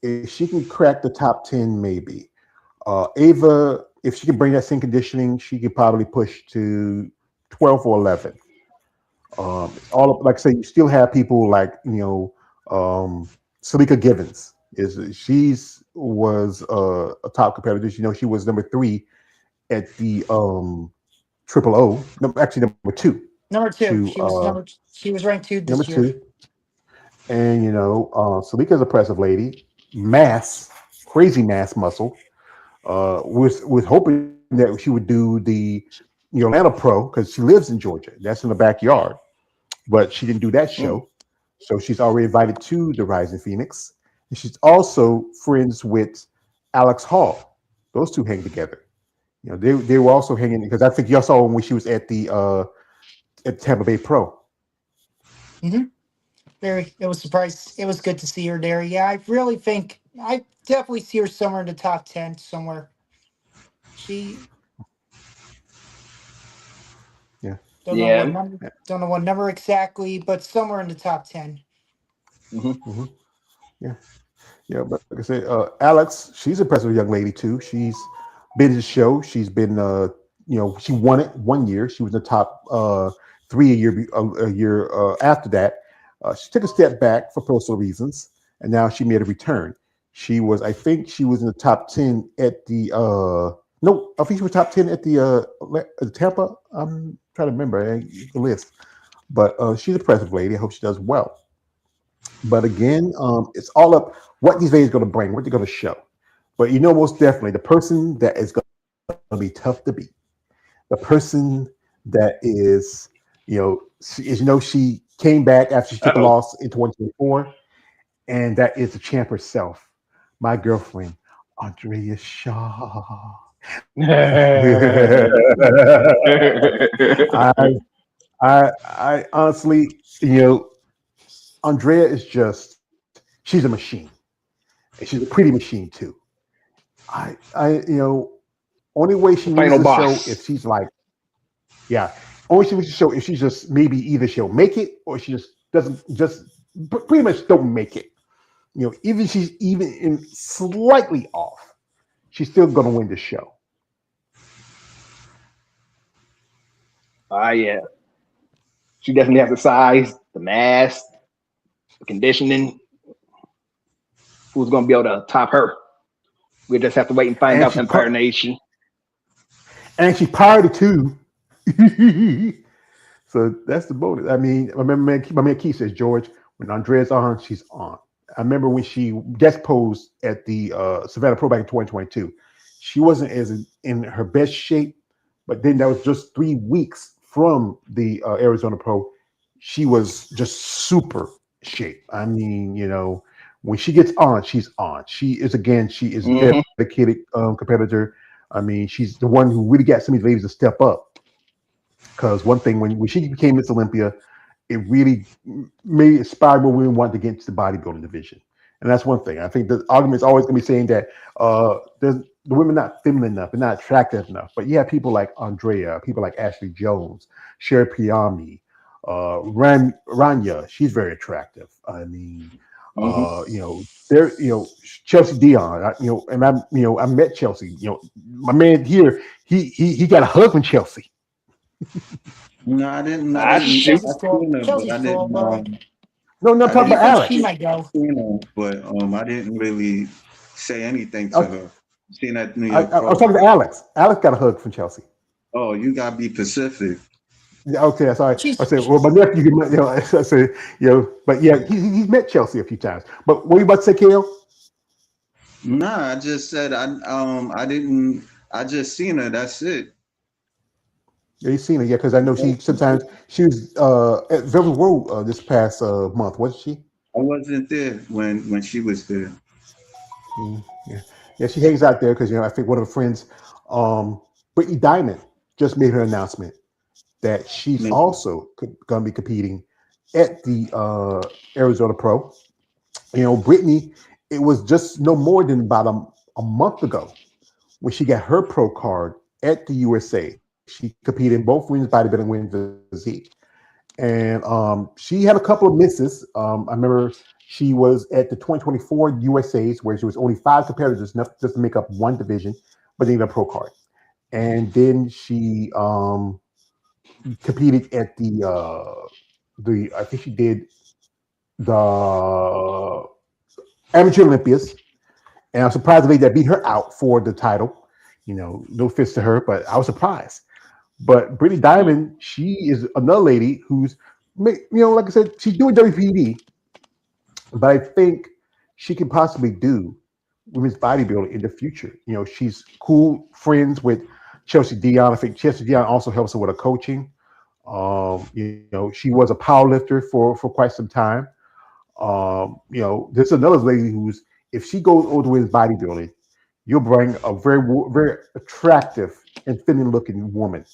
if she can crack the top 10, maybe. Ava, if she can bring that same conditioning, she could probably push to 12 or 11. Like I say, you still have people like Salika Givens. She's was a top competitor. She was number 3 at the Triple O. Actually, number 2. Number 2. She was ranked 2 this year. Number 2. And Salika's a impressive lady. Crazy mass muscle. Was hoping that she would do the Atlanta Pro, because she lives in Georgia. That's in the backyard. But she didn't do that show. So she's already invited to the Rising Phoenix. And she's also friends with Alex Hall. Those two hang together. They were also hanging, because I think y'all saw when she was at the Tampa Bay Pro. Mm-hmm. It was surprised. It was good to see her there. Yeah, I definitely see her somewhere in the top 10 somewhere. Don't know what number exactly, but somewhere in the top 10. Mm-hmm. Yeah, but like I said, Alex, she's an impressive young lady too. She's been to the show. She's been, she won it 1 year. She was in the top 3 a year after that. She took a step back for personal reasons, and now she made a return. I think she was in the top 10 at the I think she was top 10 at the Tampa. I'm trying to remember the list, but she's an impressive lady. I hope she does well. But again, it's all up what these ladies are going to bring, what they're going to show. But most definitely the person that is going to be tough to beat, the person that is, she came back after she took a loss in 2024, and that is the champ herself, my girlfriend, Andrea Shaw. I honestly, Andrea is she's a machine, and she's a pretty machine too. Only way she wins the show if she's like, only she wins the show if she's just maybe either she'll make it or she just pretty much don't make it. Even she's even slightly off, she's still gonna win the show. Yeah. She definitely has the size, the mass, the conditioning. Who's going to be able to top her? We just have to wait and find out Empire Nation. And she's priority 2, So that's the bonus. I mean, I remember my man Keith says, George, when Andrea's on, she's on. I remember when she guest posed at the Savannah Pro back in 2022. She wasn't as in her best shape, but then that was just 3 weeks from the Arizona Pro. She was just super shape. I mean, when she gets on, she's on. She is a Hmm. dedicated competitor. I mean, she's the one who really got some of these ladies to step up. Because one thing, when she became Miss Olympia, it really made it inspired more women want to get into the bodybuilding division. And that's one thing. I think the argument is always going to be saying that the women not feminine enough, they're not attractive enough. But you have people like Andrea, people like Ashley Jones, Sherry Piami, Rania. She's very attractive. I mean, Hmm. there, Chelsea Dion. I met Chelsea. My man here, he got a hug from Chelsea. No, I didn't. I I didn't. shoot. I Chelsea's cool. seen her, but Chelsea's I cool, didn't. but No, no, I'm I who do talking you about didn't. think I she Alex. didn't. might go? Seen her, but I didn't really say anything to I, her. Seen that New I, York I was Pro. talking to Alex. Alex got a hug from Chelsea. Oh, you gotta be Pacific. Yeah, okay, sorry. I She's said, well, my nephew, I said, but yeah, he's met Chelsea a few times. But what were you about to say, Kale? Nah, I just said I didn't. I just seen her. That's it. Yeah, you've seen her, yeah, because I know she was at Velvet Road this past month, wasn't she? I wasn't there when she was there. Yeah, yeah, she hangs out there because I think one of her friends, Brittany Diamond, just made her announcement that she's No. also going to be competing at the Arizona Pro. Brittany, it was just no more than about a month ago when she got her pro card at the USA. She competed in both women's bodybuilding and women's physique. And she had a couple of misses. I remember she was at the 2024 USA's where she was only five competitors, enough just to make up one division, but they got a pro card. And then she competed at the I think she did the amateur Olympias, and I'm surprised the lady that beat her out for the title. No fist to her, but I was surprised. But Brittany Diamond, she is another lady who's, like I said, she's doing WPD, but I think she can possibly do women's bodybuilding in the future. She's cool friends with Chelsea Dion. I think Chelsea Dion also helps her with her coaching. She was a power lifter for quite some time. There's another lady who's, if she goes over to women's bodybuilding, you'll bring a very, very attractive and feminine looking woman.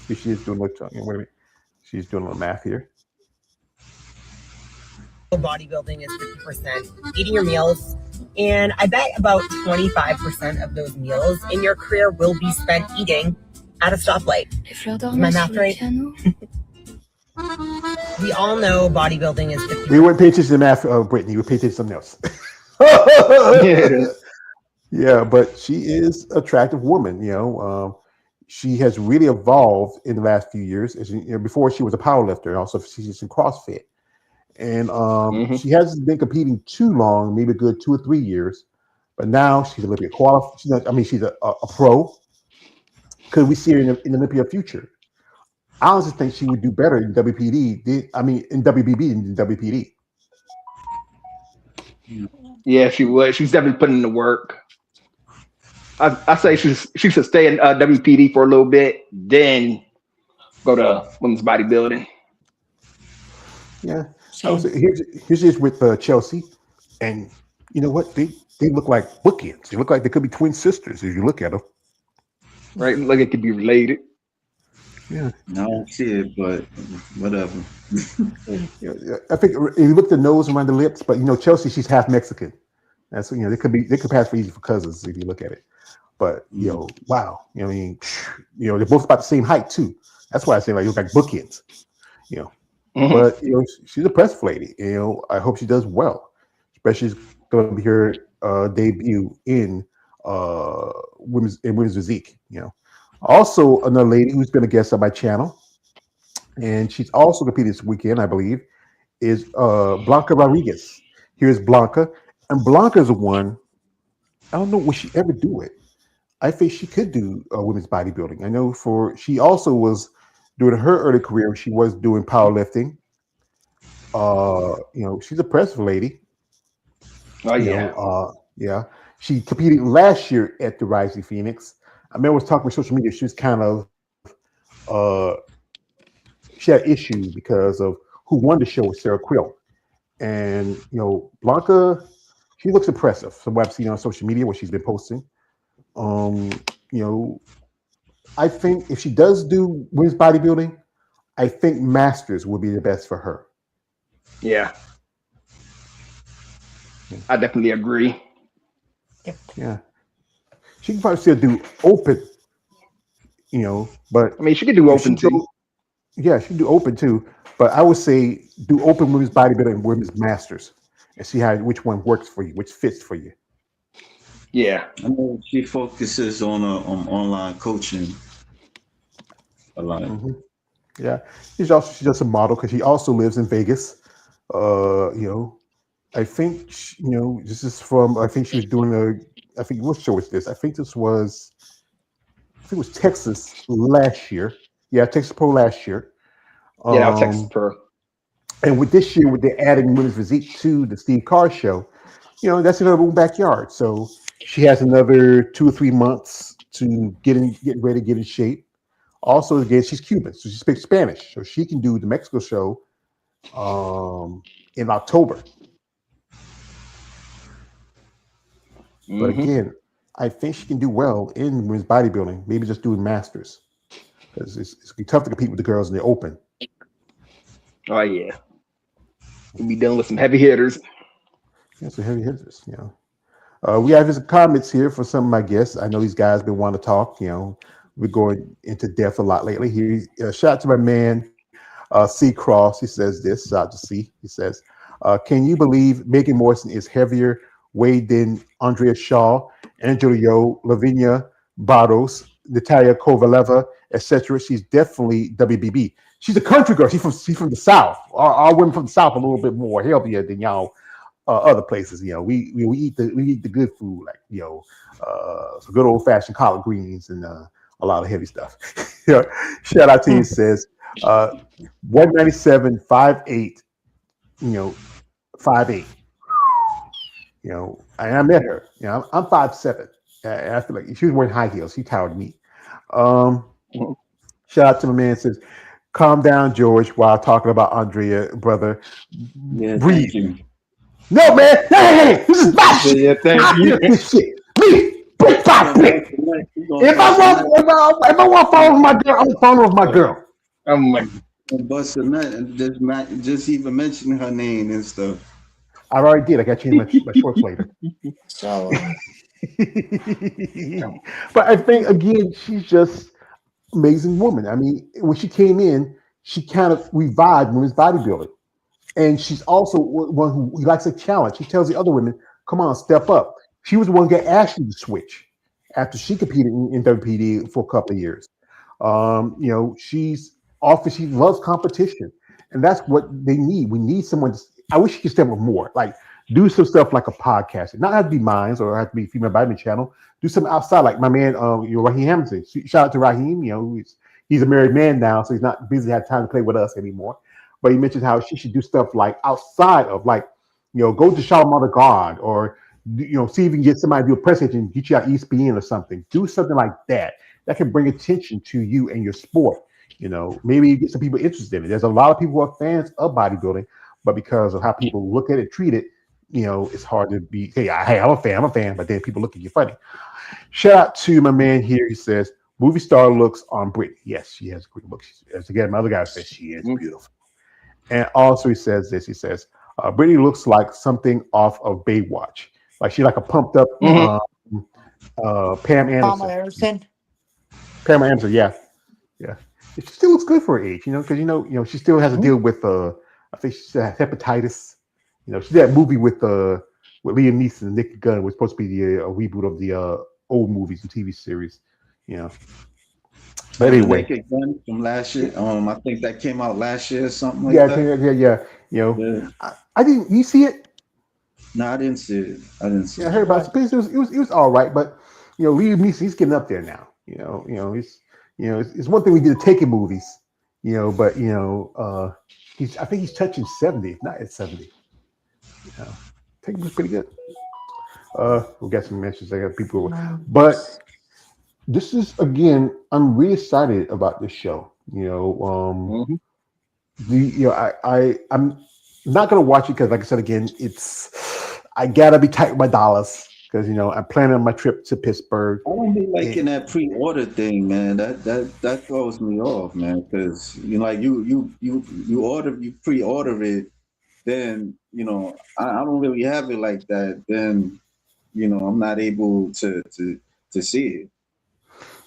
See, she is doing wait a minute. She's doing a little math here. Bodybuilding is 50% eating your meals, and I bet about 25% of those meals in your career will be spent eating at a stoplight. Is my math right? We all know bodybuilding is 50%. We weren't paying attention to math, Brittany. We paid attention to something Yeah. else. Yeah, but she is an attractive woman. She has really evolved in the last few years. Before she was a power lifter, also she's in CrossFit, and Hmm. she hasn't been competing too long, maybe a good 2 or 3 years. But now she's Olympia qualified. She's a pro. Could we see her in the Olympia future? I honestly think she would do better in WPD. In WBB than WPD. Yeah, she would. She's definitely putting in the work. I say she should stay in WPD for a little bit, then go to women's bodybuilding. Yeah, I would same. say here's just with Chelsea, and you know what? They look like bookends. They look like they could be twin sisters if you look at them. Right? Like it could be related. Yeah, I don't see it, but whatever. yeah. I think if you look at the nose around the lips, but Chelsea, she's half Mexican. That's they could pass for easy for cousins if you look at it. But wow, they're both about the same height too. That's why I say like you look like bookends. You know, Hmm. but she's a press lady. I hope she does well, especially going to be her debut in women's physique. Also another lady who's been a guest on my channel, and she's also competed this weekend, I believe, is Blanca Rodriguez. Here's Blanca, and Blanca is the one. I don't know will she ever do it. I think she could do women's bodybuilding. I know she also was during her early career. She was doing powerlifting. She's a impressive lady. Oh yeah. Yeah, she competed last year at the Rising Phoenix. I remember I was talking with social media. She was kind of uh, she had issue because of who won the show with Sarah Quill, and Blanca, she looks impressive from what I've seen on social media, what she's been posting. Um, you know, I think if she does do women's bodybuilding, I think Masters would be the best for her. Yeah. Yeah, I definitely agree. Yep. yeah. She can probably still do open, but I mean, she could do if she open too. go, yeah, she can do open too. But I would say do open women's bodybuilding and women's masters, and see how which one works for you, which fits for you. Yeah. I know she focuses on online coaching a lot. Hmm. Yeah, she's just a model because she also lives in Vegas. You know, I think this is from. I think she was doing a. I think what show was this? I think it was Texas last year. Yeah, Texas Pro last year. Yeah, that was Texas Um, Pro. and with this year, with the adding women's physique to the Steve Carr show, that's in her own backyard. So she has another 2 or 3 months to get ready, get in shape. Also, again, she's Cuban, so she speaks Spanish, so she can do the Mexico show in October. But Hmm. again, I think she can do well in women's bodybuilding. Maybe just doing masters because it's gonna be tough to compete with the girls in the open. Oh yeah. We'll be dealing with some heavy hitters. Yeah, so heavy hitters. We have his comments here for some of my guests. I know these guys been wanting to talk. We're going into depth a lot lately. Here, shout out to my man C Cross. He says this. Shout out to C. He says, "Can you believe Megan Morrison is heavier weight than Andrea Shaw, Angela Yo, Lavinia Barros, Natalia Kovaleva, etc. She's definitely WBB. She's a country girl. She's from the South. Our women from the South are a little bit more healthier than y'all other places. We eat the good food like some good old fashioned collard greens and a lot of heavy stuff. Shout out to you. Says uh, 197, 5'8", 5'8". And I met her. I'm 5'7". And I feel like she was wearing high heels. She towered me. Um, Mhm. Shout out to my man. Says, calm down, George, while talking about Andrea, brother. Yeah, Breathe. thank you. No, man. Hey, this is my shit. Yeah, thank I you. built this shit. Leave. Brick by brick. If I want to follow my girl, I'm gonna follow with my girl. Oh my. Bust a nut and just even mention her name and stuff. I already did. I got to change my shorts later. So But I think again, she's just amazing woman. I mean, when she came in, she kind of revived women's bodybuilding. And she's also one who likes a challenge. She tells the other women, "Come on, step up." She was the one who got Ashley to switch after she competed in WPD for a couple of years. She's often she loves competition, and that's what they need. We need someone. I wish she could step up more. Like do some stuff like a podcast. It not have to be mine or have to be Female Vitamin Channel. Do something outside, like my man, Raheem Hamilton. Shout out to Raheem. He's a married man now, so he's not busy have time to play with us anymore. But he mentioned how she should do stuff like outside of like, go to Charlemagne God or see if you can get somebody to do a press agent, get you out ESPN or something. Do something like that that can bring attention to you and your sport. Maybe you get some people interested in it. There's a lot of people who are fans of bodybuilding, but because of how people look at it, treat it, it's hard to be, hey, I'm a fan, but then people look at you funny. Shout out to my man here. He says, movie star looks on Britney. Yes, she has a great look. As again, my other guy says she is beautiful. And also he says this. He says, Britney looks like something off of Baywatch. Like she's like a pumped up Pam Anderson. Pamela Anderson. Pam Anderson, yeah. Yeah. She still looks good for her age, because she still has to deal with I think she still has hepatitis. She did that movie with Liam Neeson and Nick Gunn, was supposed to be a reboot of the old movies and TV series. But anyway, Naked Gun from last year. I think that came out last year or something like that. Yeah. I didn't. You see it? No, I didn't see it. Yeah, I heard about it. It was all right, but Liam Neeson, he's getting up there now. It's one thing we did the Taken movies, but I think he's touching 70, not at 70. Taken was pretty good. We got some mentions. I got people, but this is again, I'm really excited about this show. I'm not gonna watch it because, like I said again, I gotta be tight with my dollars because I'm planning on my trip to Pittsburgh. I don't be liking that pre-order thing, man. That throws me off, man. Because you pre-order it, then I don't really have it like that. Then I'm not able to see it.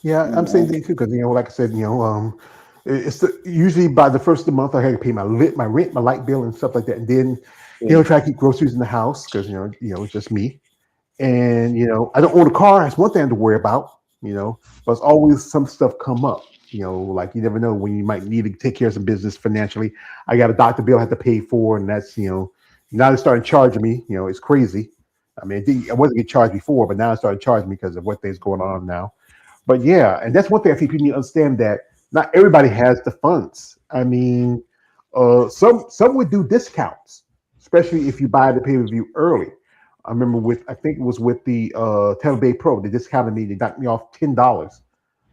Yeah, I'm saying thing too because like I said, usually by the first of the month I had to pay my rent, my light bill, and stuff like that, and then try to keep groceries in the house because it's just me. And I don't own a car. That's one thing to worry about. But it's always some stuff come up. Like you never know when you might need to take care of some business financially. I got a doctor bill I have to pay for, and that's now they started charging me. It's crazy. I mean, I wasn't getting charged before, but now it started charging me because of what things going on now. But yeah, and that's one thing I think people need to understand that not everybody has the funds. I mean, some would do discounts, especially if you buy the pay-per-view early. I remember I think it was with the Tampa Bay Pro. They discounted me. They knocked me off $10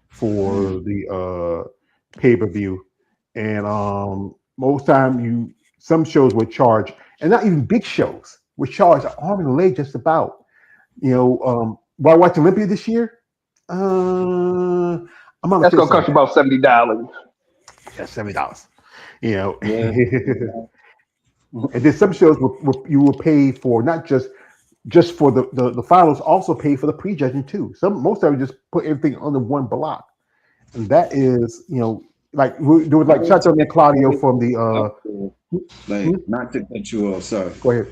for the pay-per-view. And most time some shows would charge, and not even big shows would charge an arm and a leg just about. While I watched Olympia this year, I'm on That's gonna cost you about $70. Yeah, $70. And then some shows you will pay for not just for the finals, also pay for the prejudging too. Most of them just put everything under one block, and that is like there was like shout out to Claudio from the not to cut you off. Sorry. Go ahead.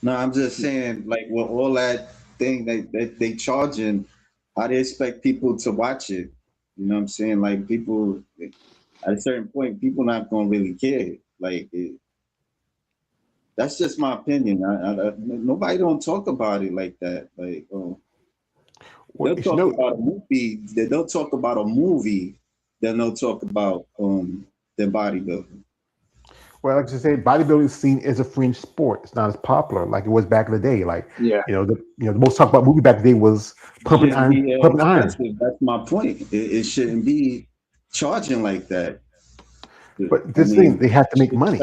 No, I'm just saying, like, with all that thing that they charging, how they expect people to watch it? You know what I'm saying? Like, people at a certain point, people not gonna really care. Like, that's just my opinion. Nobody don't talk about it like that. Like, they'll talk about a movie. They'll talk about a movie. Then they'll talk about their bodybuilding. Well, like I said, bodybuilding is seen as a fringe sport. It's not as popular like it was back in the day. Like, the most talked about movie back in the day was pumping iron. Pumping iron. That's my point. It shouldn't be charging like that. But this thing, they have to make money.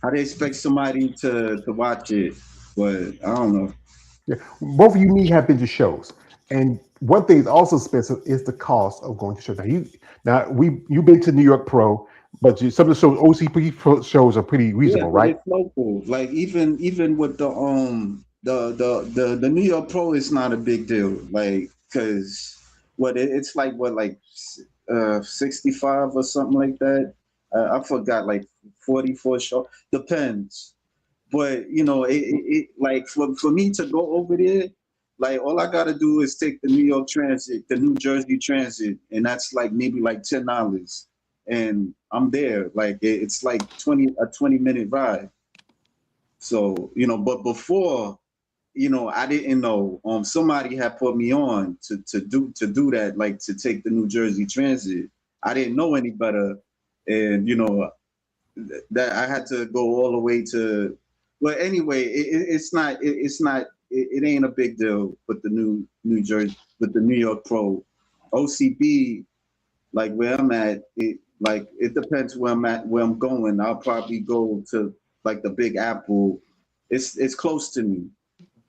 How they expect somebody to watch it? But I don't know. Yeah. Both of you have been to shows, and one thing is also expensive is the cost of going to shows. You've been to New York Pro. But some of the shows, OCP shows are pretty reasonable, right? It's local. Like even with the New York Pro, it's not a big deal. Like because it's like 65 or something like that. I forgot, like 44 show. Depends. But it like for me to go over there, like all I gotta do is take the New Jersey Transit, and that's like maybe like $10. And I'm there. Like it's like a 20-minute ride. So but before, I didn't know. Somebody had put me on to do that, like to take the New Jersey Transit. I didn't know any better, and that I had to go all the way to. Well, anyway, it ain't a big deal with the New Jersey, with the New York Pro, OCB. Like where I'm at, it depends where I'm at, where I'm going. I'll probably go to like the Big Apple. It's close to me.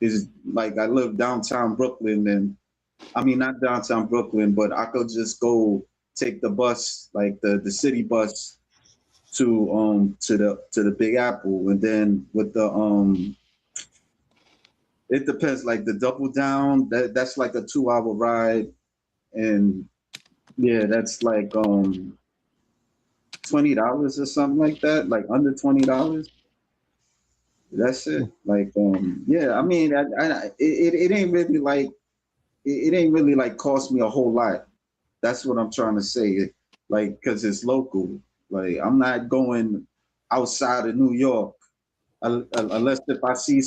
It's like I live downtown Brooklyn, and I mean not downtown Brooklyn, but I could just go take the bus, like the city bus, to the Big Apple, and then with the it depends. Like the Double Down, that's like a 2-hour ride, and yeah, that's like $20 or something like that, like under $20. That's it. Like yeah, I mean, it ain't really like it ain't really like cost me a whole lot. That's what I'm trying to say. Like, cause it's local. Like I'm not going outside of New York unless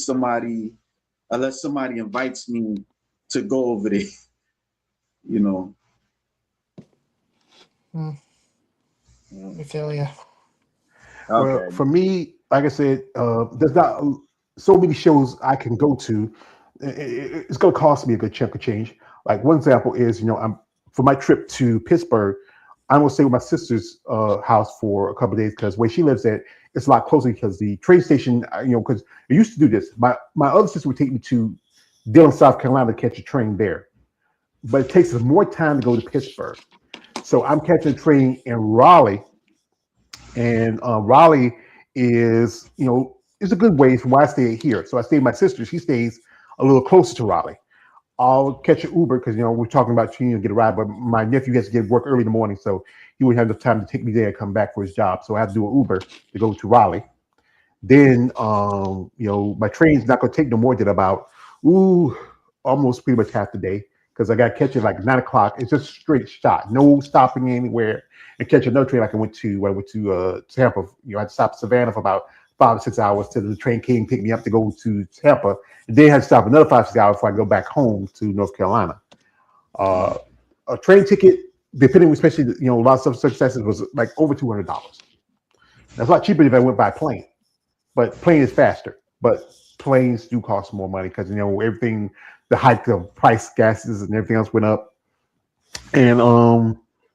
somebody invites me to go over there. You know. I feel you. Well, Okay. for me, like I said, there's not so many shows I can go to. It's going to cost me a good chunk of change. Like one example is, I'm for my trip to Pittsburgh, I'm going to stay with my sister's house for a couple of days because where she lives at, it's a lot closer because the train station, because I used to do this. My other sister would take me to Dillon, South Carolina to catch a train there, but it takes us more time to go to Pittsburgh. So I'm catching a train in Raleigh, and Raleigh is a good way from where I stay here. So I stay with my sister. She stays a little closer to Raleigh. I'll catch an Uber because we're talking about she to get a ride, but my nephew has to get work early in the morning, so he wouldn't have enough time to take me there and come back for his job. So I have to do an Uber to go to Raleigh. Then my train's not going to take no more than about almost pretty much half the day because I got to catch it like 9 o'clock. It's just straight shot, no stopping anywhere, and catch another train like I went to Tampa. I had to stop Savannah for about 5 or 6 hours till the train came pick me up to go to Tampa. And then I had to stop another 5 or 6 hours before I go back home to North Carolina. A train ticket, depending, especially a lot of successes, was like over $200. That's a lot cheaper if I went by plane, but plane is faster. But planes do cost more money because everything, the hike of price, gases, and everything else went up. And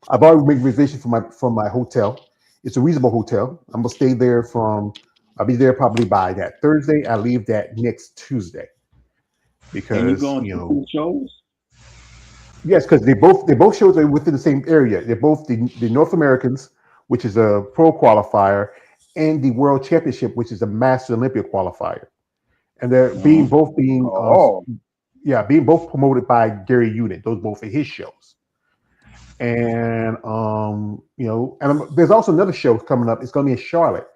I've already made reservations for my hotel. It's a reasonable hotel. I'm gonna stay there I'll be there probably by that Thursday. I leave that next Tuesday because And you going to two shows? yes, because they both shows are within the same area. They're both the North Americans, which is a pro qualifier, and the World Championship, which is a Master Olympia qualifier. And they're being both being promoted by Gary Unit. Those both are his shows. And there's also another show coming up. It's going to be in Charlotte.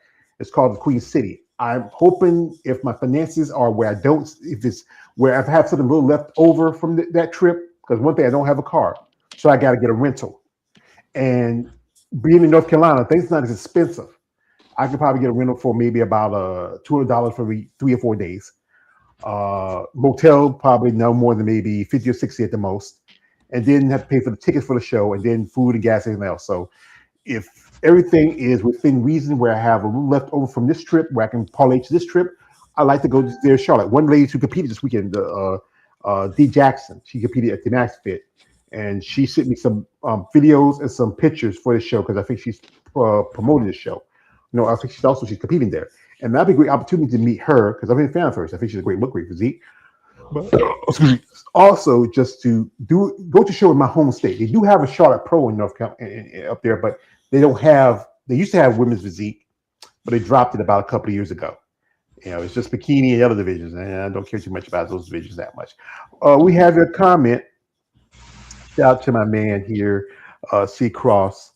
It's called the Queen City. I'm hoping if my finances are where if it's where I have something a little left over from that trip, because one thing, I don't have a car, so I got to get a rental. And being in North Carolina, things not as expensive. I could probably get a rental for maybe about $200 for 3 or 4 days. Motel probably no more than maybe 50 or 60 at the most, and then have to pay for the tickets for the show, and then food and gas and everything else. So if everything is within reason, where I have a little left over from this trip, where I can parlay to this trip, I like to go to there, Charlotte. One lady who competed this weekend, D Jackson, she competed at the Max Fit, and she sent me some videos and some pictures for the show because I think she's promoting the show. I think she's competing there, and that'd be a great opportunity to meet her because I've been a fan of hers. I think she's a great look, great physique. But also just to go to show in my home state. They do have a Charlotte Pro in North Carolina up there, but they don't have. They used to have women's physique, but they dropped it about a couple of years ago. It's just bikini and other divisions, and I don't care too much about those divisions that much. We have a comment. Shout out to my man here, C Cross.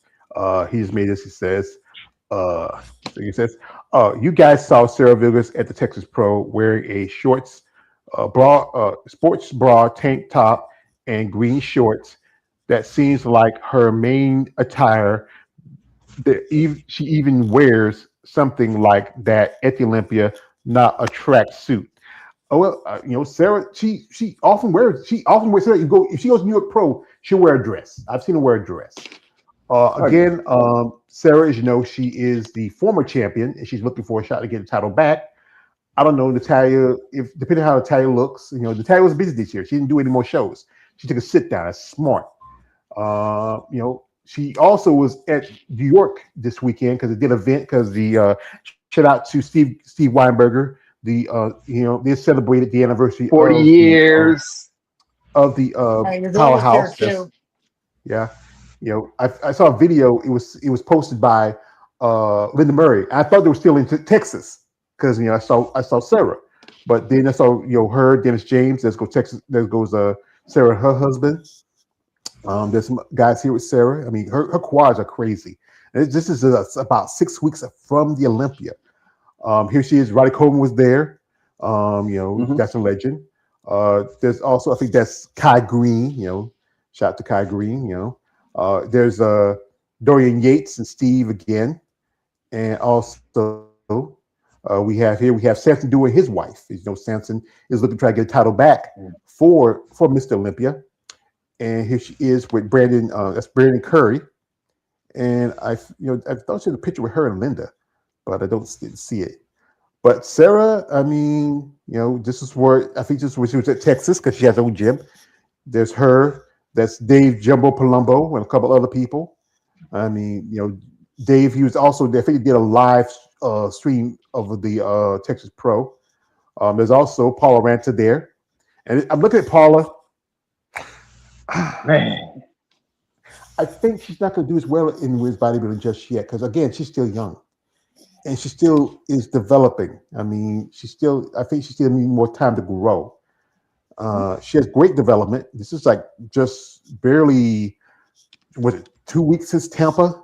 He's made this. He says, you guys saw Sarah Vilgas at the Texas Pro wearing a sports bra, tank top, and green shorts. That seems like her main attire. She even wears something like that at the Olympia, not a track suit. Oh well, Sarah. She often wears. Sarah. If she goes to New York Pro, she'll wear a dress. I've seen her wear a dress. Again, Sarah, as you know, she is the former champion, and she's looking for a shot to get the title back. I don't know, Natalia. Depending on how Natalia looks, Natalia was busy this year. She didn't do any more shows. She took a sit down. That's smart. She also was at New York this weekend because it did an event. Because shout out to Steve Weinberger. They celebrated the anniversary 40 of years of the Your girl was powerhouse. there too. Yeah. I saw a video. It was posted by Linda Murray. I thought they were still in Texas because I saw Sarah, but then I saw her, Dennis James. Let's go Texas. There goes Sarah, her husband. There's some guys here with Sarah. I mean, her quads are crazy. And this is about 6 weeks from the Olympia. Here she is. Roddy Coleman was there. That's a legend. There's also, I think that's Kai Green. Shout out to Kai Green. There's Dorian Yates and Steve again, and also We have Samson doing his wife. You know, Samson is looking to try to get a title back for Mr. Olympia, and here she is with Brandon. That's Brandon Curry, and I thought she had a picture with her and Linda, but I didn't see it. But Sarah, I mean, this is where I think this is where she was at Texas because she has her own gym. There's her. That's Dave Jumbo Palumbo and a couple other people. I mean, Dave, he was also there. I think he did a live stream of the Texas Pro. There's also Paula Ranta there. And I'm looking at Paula. Man, I think she's not going to do as well in women's bodybuilding just yet because, again, she's still young. And she still is developing. I mean, I think she still needs more time to grow. She has great development. This is like just barely, 2 weeks since Tampa?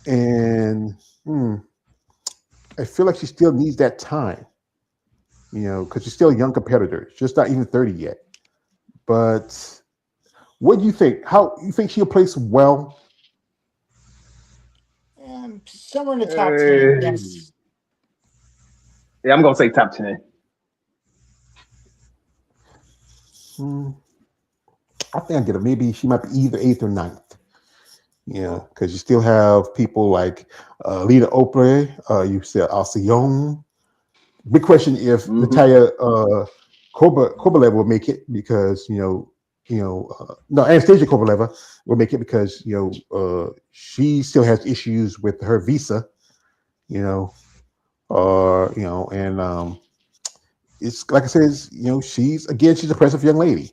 And I feel like she still needs that time, because she's still a young competitor. She's just not even 30 yet. But what do you think? How you think she'll place well? Somewhere in the top 10, yes. Yeah, I'm gonna say top 10. I think I get her. Maybe she might be either 8th or 9th. Because you still have people like Lita Opre, you said Alcyone. Big question if Natalia Korbalev will make it because no, Anastasia Korbalev will make it because she still has issues with her visa, and it's like I said, she's a impressive young lady,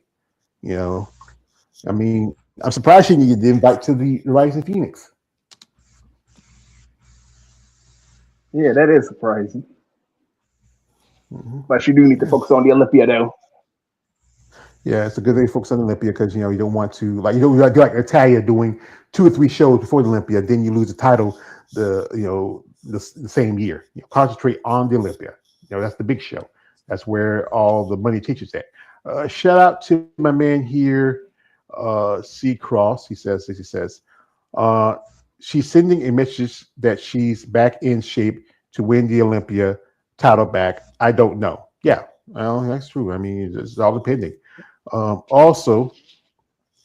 I mean, I'm surprised she needed the invite to the Rising Phoenix. Yeah, that is surprising. But you do need to focus on the Olympia, though. Yeah, it's a good thing to focus on Olympia because you don't want to like Natalia doing 2 or 3 shows before the Olympia, then you lose the title the same year. Concentrate on the Olympia. That's the big show. That's where all the money teachers at. Shout out to my man here. C Cross, he says she's sending a message that she's back in shape to win the Olympia title back. I don't know. Yeah, well, that's true. I mean, it's all depending. Also,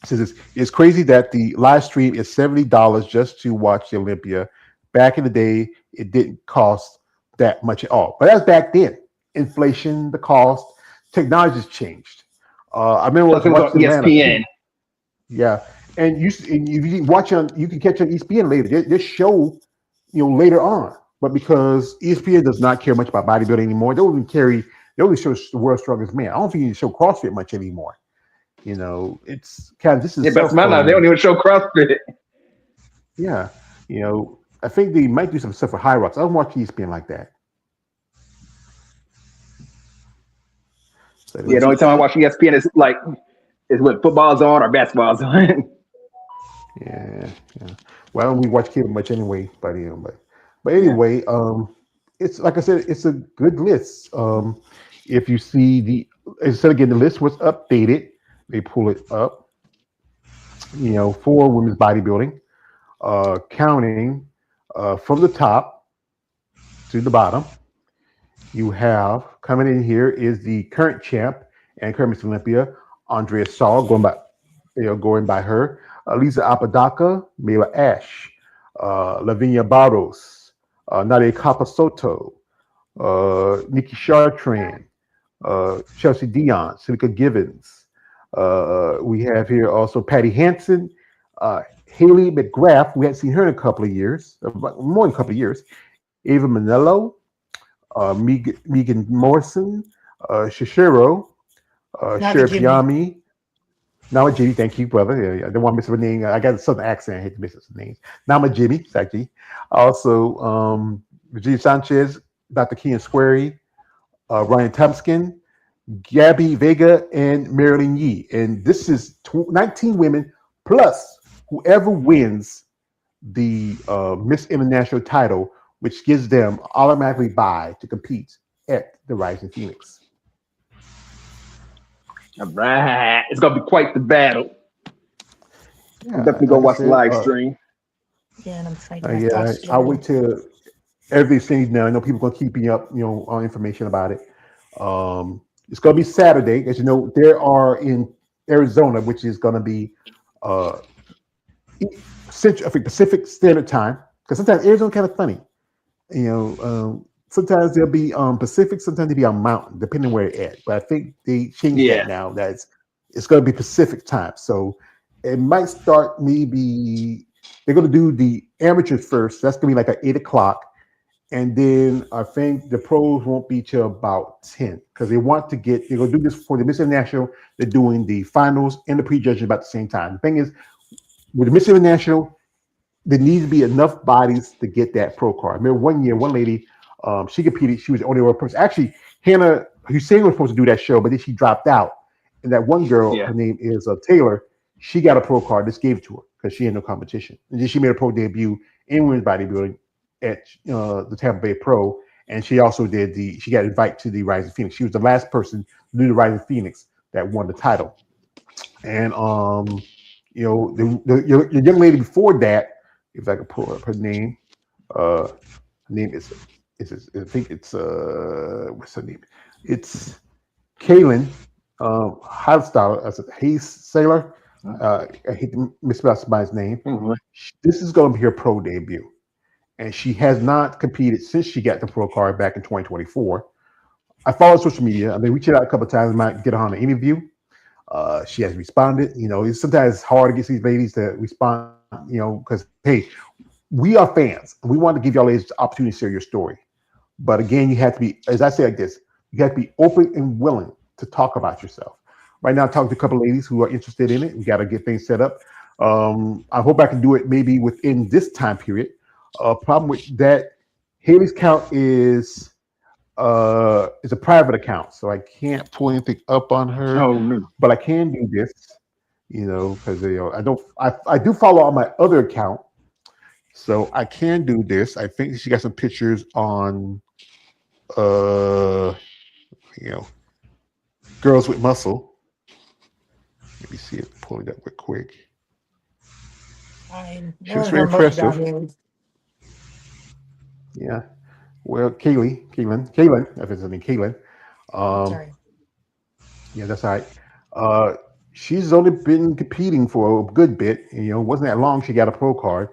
says it's crazy that the live stream is $70 just to watch the Olympia. Back in the day, it didn't cost that much at all. But that's back then. Inflation, the cost, technology's changed. I remember watching ESPN. Yeah, and if you watch you can catch on ESPN later. They show, later on. But because ESPN does not care much about bodybuilding anymore, they only show the world's strongest man. I don't think you show CrossFit much anymore. It's kind of this is. Yeah, but they don't even show CrossFit. Yeah, I think they might do some stuff for High Rocks. I don't watch ESPN like that. The only time I watch ESPN is when football's on or basketball's on. Yeah. Well, I don't really watch cable much anyway, but anyway, it's like I said, it's a good list. If you see the list was updated. They pull it up, for women's bodybuilding, counting from the top to the bottom. You have coming in here is the current champ and current Miss Olympia, Andrea Saul, going by her. Lisa Apodaca, Mela Ash, Lavinia Barros, Nadia Capasoto, Nikki Chartrand, Chelsea Dion, Silica Givens. We have here also Patty Hansen, Haley McGrath. We hadn't seen her in a couple of years, more than a couple of years. Ava Manello, Megan Morrison, Shishiro, Sheriff Yami. Nama Jimmy, thank you, brother. Yeah, I don't want to miss her name. I got a southern accent. I hate to miss her name. Nama Jimmy, Saki. Also, Virginia Sanchez, Dr. Kian Squarey, Ryan Thompson, Gabby Vega, and Marilyn Yee. And this is 19 women plus whoever wins the Miss International title, which gives them automatically buy to compete at the Rising Phoenix. All right, it's gonna be quite the battle. Yeah, definitely go watch the live stream. Yeah, and I'm trying to. I'll wait till everything's changed now. I know people are gonna keep me up, on information about it. It's gonna be Saturday, as you know. There are in Arizona, which is gonna be uh, Central, I think Pacific Standard Time, because sometimes Arizona kind of funny. Sometimes they'll be on Pacific, sometimes they'll be on Mountain, depending where they're at. But I think they changed that Yeah. now. It's going to be Pacific time, so it might start maybe they're going to do the amateurs first. That's going to be like at 8 o'clock, and then I think the pros won't be till about 10 because they're going to do this for the Miss International. They're doing the finals and the prejudging about the same time. The thing is, with the Miss International, there needs to be enough bodies to get that pro card. I remember one year, one lady, she competed. She was the only one person. Actually, Hannah Hussein was supposed to do that show, but then she dropped out. And that one girl, Yeah. her name is Taylor. She got a pro card. Just gave it to her because she had no competition. And then she made a pro debut in women's bodybuilding at the Tampa Bay Pro. And she also she got invited to the Rising Phoenix. She was the last person to do the Rising Phoenix that won the title. And the young lady before that, if I could pull up her name, her name is I think it's what's her name? It's Kaylin Hardstyle as a Hayes Sailor. I hate to mispronounce my name. Mhm. This is going to be her pro debut, and she has not competed since she got the pro card back in 2024. I follow social media. I mean, reached out a couple of times, might get her on an interview. She has responded. Sometimes it's hard to get these ladies to respond. Because hey, we are fans, and we want to give y'all ladies the opportunity to share your story. But again, you have to be, as I say like this, you have to be open and willing to talk about yourself. Right now, I'm talking to a couple of ladies who are interested in it. We got to get things set up. I hope I can do it maybe within this time period. Problem with that, Haley's count is a private account, so I can't pull anything up on her. Oh no. But I can do this, because I do follow on my other account, so I can do this. I think she got some pictures on, uh, you know, girls with muscle. Let me see it. Pull it up real quick. I She looks never very heard much about impressive. him. Yeah. Well, Kaylin, I think it's her name, Kaylin. Um, Sorry. yeah, that's all right. Uh, she's only been competing for a good bit. Wasn't that long she got a pro card,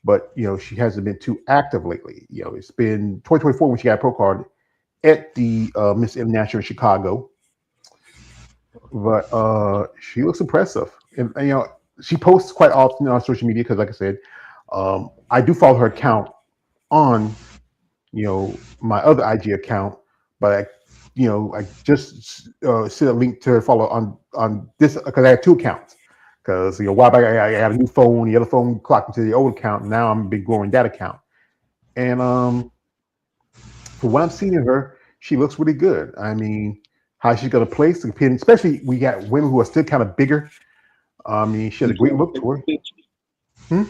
but she hasn't been too active lately. It's been 2024 when she got a pro card at the Miss International in Chicago. But she looks impressive, and she posts quite often on social media because, like I said, I do follow her account on my other IG account, but I just sent a link to her follow on this because I have two accounts. Because a while back I got a new phone, the other phone clocked into the old account. And now I'm been growing that account, and for what I'm seeing of her, she looks really good. I mean, how she's gonna place, depending, especially we got women who are still kind of bigger. I mean, she has a great look to her. Hmm?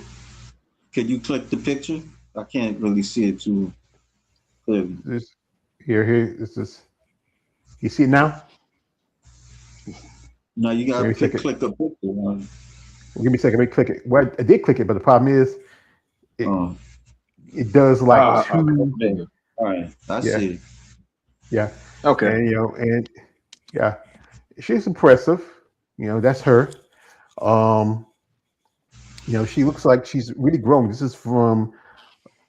Can you click the picture? I can't really see it too clearly. This here, this is. You see it now? No, you Give me gotta a second. click a picture one. Give me a second. Let me click it. Well, I did click it, but the problem is, it Oh, it does like Okay. two. There. all right. I Yeah, see. yeah, Okay. and yeah, she's impressive. That's her. Um, she looks like she's really grown. This is from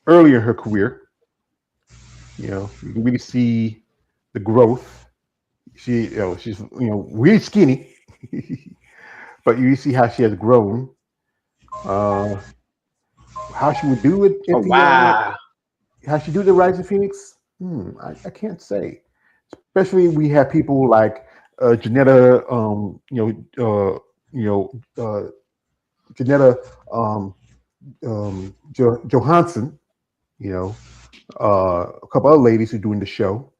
earlier in her career. You can really see the growth. She's really skinny, but you see how she has grown. Uh, how she would do it Oh at the wow. how she do the Rising Phoenix? I can't say. Especially we have people like Janetta, Janetta Johansson, a couple other ladies who are doing the show.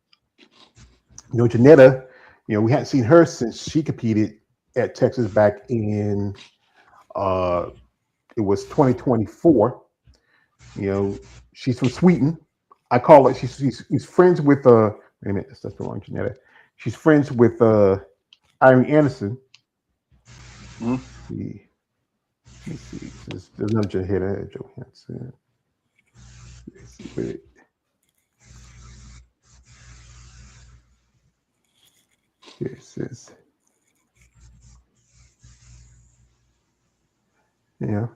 Janetta, we hadn't seen her since she competed at Texas back in uh, it was 2024. She's from Sweden. I call it. She's friends with wait a minute, that's the wrong Janetta. She's friends with Irene Anderson. Hmm? Let me see. There's another Janetta Johansson. Let's see, wait. This is, yeah,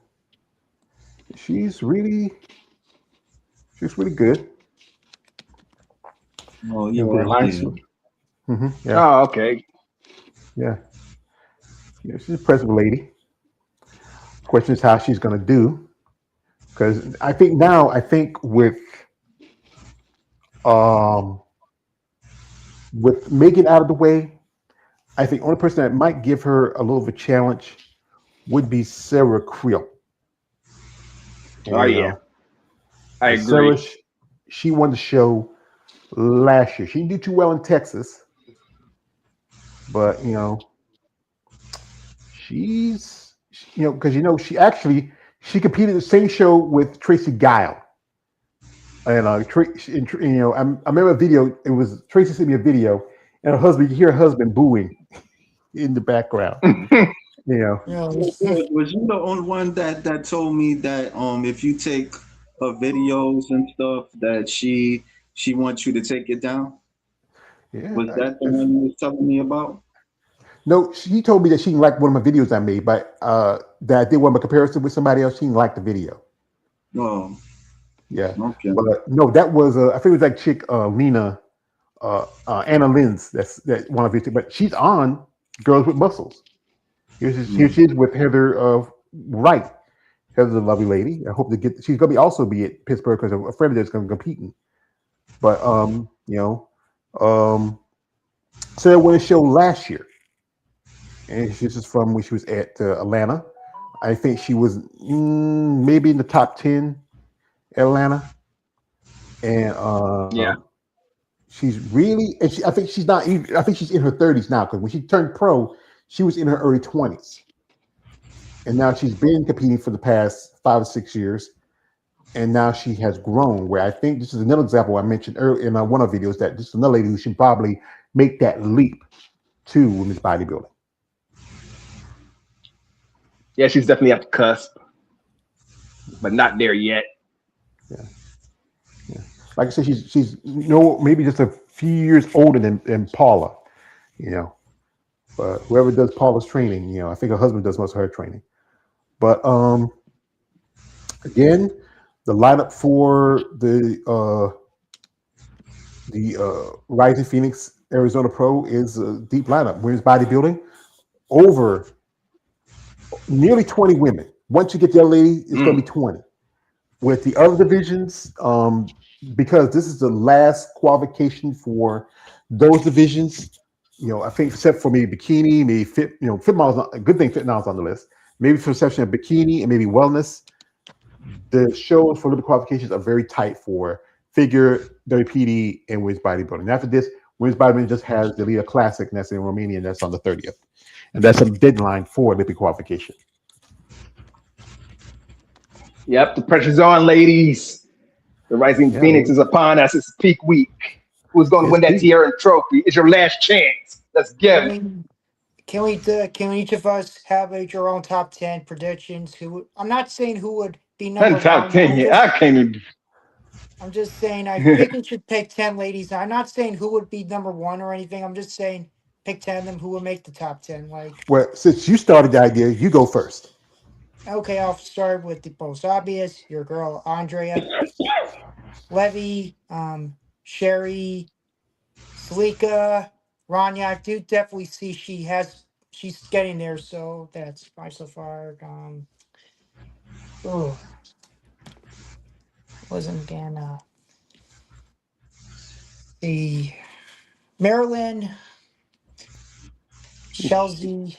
she's really good. Oh You know, yeah, the I alliance. see. Yeah, Oh, okay. yeah, yeah. She's a present lady. Question is how she's gonna do. Because I think um with Megan out of the way, I think only person that might give her a little of a challenge would be Sarah Creel. Oh You yeah, know, I because Sarah, agree. she won the show last year. She didn't do too well in Texas, but because she competed the same show with Tracy Guile. And I remember a video. It was Tracy sent me a video, and her husband. You hear her husband booing in the background. You know, You know, Was you the only one that told me that if you take her videos and stuff that she wants you to take it down? yeah. Was that the one you was telling me about? No, she told me that she didn't like one of my videos I made, but that I did one of my comparison with somebody else. She didn't like the video. Oh, Yeah, okay. but no, that was I think it was like chick Lena Anna Lynn's. That one of it, but she's on Girls with Muscles. Here Mm. she is with Heather Wright. Heather's a lovely lady. I hope to get. She's gonna be also be at Pittsburgh because a friend of theirs going to competing. But Sarah won a show last year, and this is from when she was at Atlanta. I think she was maybe in the top 10 at Atlanta, and Yeah. she's really. And I think she's not. I think she's in her 30s now because when she turned pro, she was in her early 20s, and now she's been competing for the past 5 or 6 years. And now she has grown. Where I think this is another example I mentioned earlier in one of the videos that this is another lady who should probably make that leap to women's bodybuilding. Yeah, she's definitely at the cusp, but not there yet. Yeah, yeah. Like I said, she's maybe just a few years older than Paula. You know, but whoever does Paula's training, I think her husband does most of her training. But again, the lineup for the Rising Phoenix Arizona Pro is a deep lineup. Women's bodybuilding over nearly 20 women. Once you get the other lady, it's going to be 20. With the other divisions, because this is the last qualification for those divisions, I think except for maybe bikini, maybe fit models. A good thing fit models on the list. Maybe for section of bikini and maybe wellness. The shows for the qualifications are very tight for figure, WPD, and women's bodybuilding. And after this, women's bodybuilding just has the Elite Classic, and that's in Romania, and that's on the 30th. And that's a deadline for Olympic qualification. Yep, the pressure's on, ladies. The Rising Phoenix is upon us. It's peak week. Who's going to win that Tierra trophy? It's your last chance. Let's get it. Can each of us have your own top 10 predictions? I'm not saying who would be number Top one. 10, yeah. I can't even. I'm just saying I think we should pick 10 ladies. I'm not saying who would be number one or anything. I'm just saying pick 10 of them who would make the top 10. Well, since you started the idea, you go first. Okay, I'll start with the most obvious. Your girl Andrea, Levy, Sherry, Salika, Rania. I do definitely see she's getting there, so that's fine so far. Wasn't again the Maryland, Chelsea,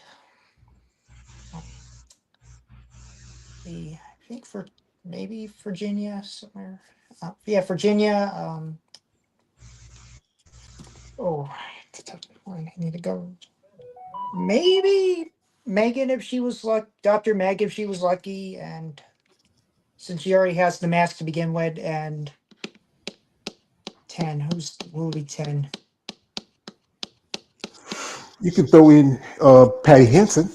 I think for maybe Virginia somewhere. Virginia. I need to go. Maybe Megan if she was Dr. Meg if she was lucky, and since she already has the mask to begin with, and 10. Who will be 10? You can throw in Patty Henson.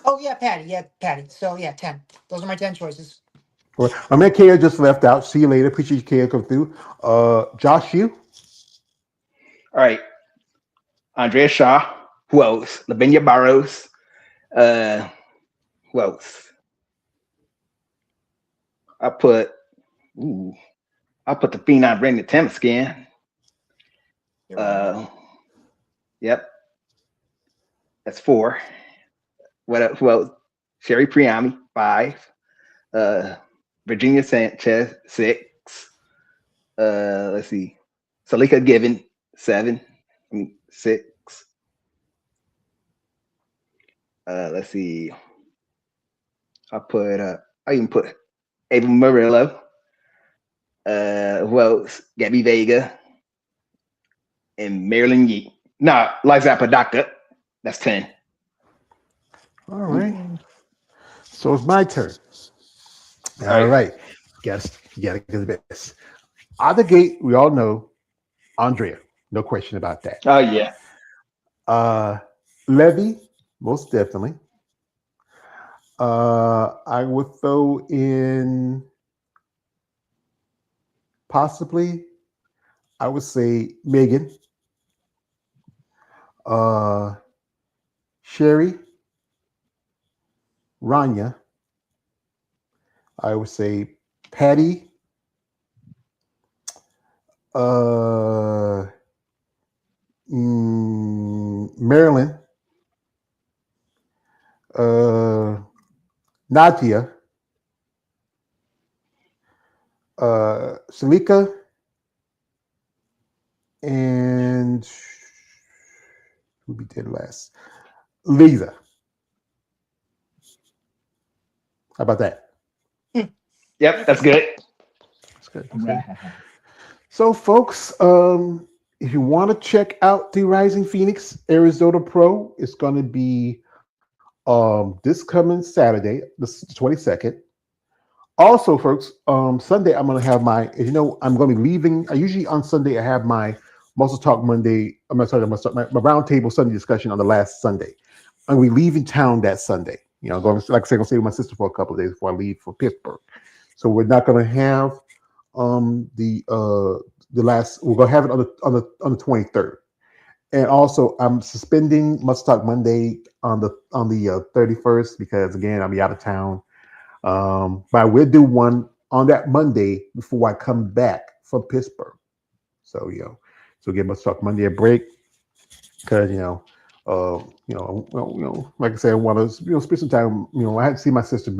Oh yeah, Patty. Yeah, Patty. So yeah, 10. Those are my 10 choices. Well, I mean, Kaya just left out. See you later. Appreciate you, Kaya, come through. Josh, you? All right. Andrea Shaw. Who else? Lavinia Barros. Who else? I put the Phenom Brandon Temskin. Yep. That's 4. What else? Well, Sherry Priami, 5. Virginia Sanchez, 6. Let's see. Salika Given, 7. 6. Let's see. I even put Ava Murillo. Who else? Gabby Vega. And Marilyn Yee. No, Liza Apodaca. That's 10. All right. So it's my turn. All right. Guess you gotta get the best. Out the gate, we all know Andrea. No question about that. Oh yeah. Levy, most definitely. I would throw in possibly, I would say Megan, Sherry, Rania. I would say Patty, Marilyn, Nadia, Shalika, and who we did last? Lisa. How about that? Yep, that's good. That's good. That's good. So, folks, if you want to check out the Rising Phoenix Arizona Pro, it's going to be this coming Saturday, the 22nd. Also, folks, Sunday I'm going to have my, as you know, I'm going to be leaving. I usually on Sunday I have my MuscleTalk Monday. I'm sorry, my roundtable Sunday discussion on the last Sunday. I'm going to be leaving town that Sunday. You know, going like I said, I'm going to stay with my sister for a couple of days before I leave for Pittsburgh. So we're not going to have the last. We're going to have it on the 23rd. And also, I'm suspending MuscleTalk Monday on the 31st because again, I'll be out of town. But I will do one on that Monday before I come back from Pittsburgh. So so give MuscleTalk Monday a break because like I said, I want to spend some time. I hadn't seen my sister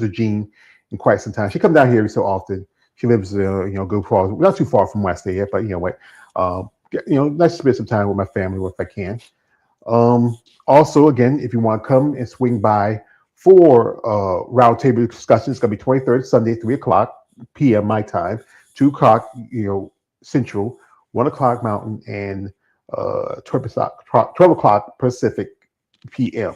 Jean in quite some time. She comes down here every so often. She lives good far, not too far from where I stay at, but nice to spend some time with my family if I can. Also, again, if you want to come and swing by for roundtable discussion, it's going to be 23rd Sunday, 3:00 p.m. my time, 2:00 Central, 1:00 Mountain, and 12:00 Pacific p.m.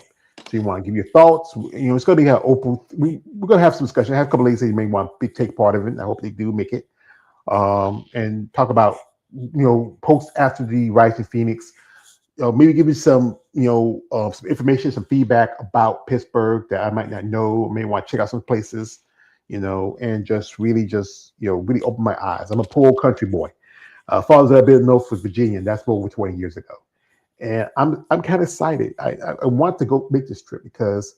So you want to give your thoughts. It's going to be an open. We're going to have some discussion. I have a couple of ladies that you may want to take part of it. I hope they do make it. And talk about post after the Rising Phoenix. Maybe give me some some information, some feedback about Pittsburgh that I might not know. Maybe want to check out some places, and just really open my eyes. I'm a poor country boy. Father's a bit of Norfolk, Virginia. And that's over 20 years ago. And I'm kind of excited. I want to go make this trip because,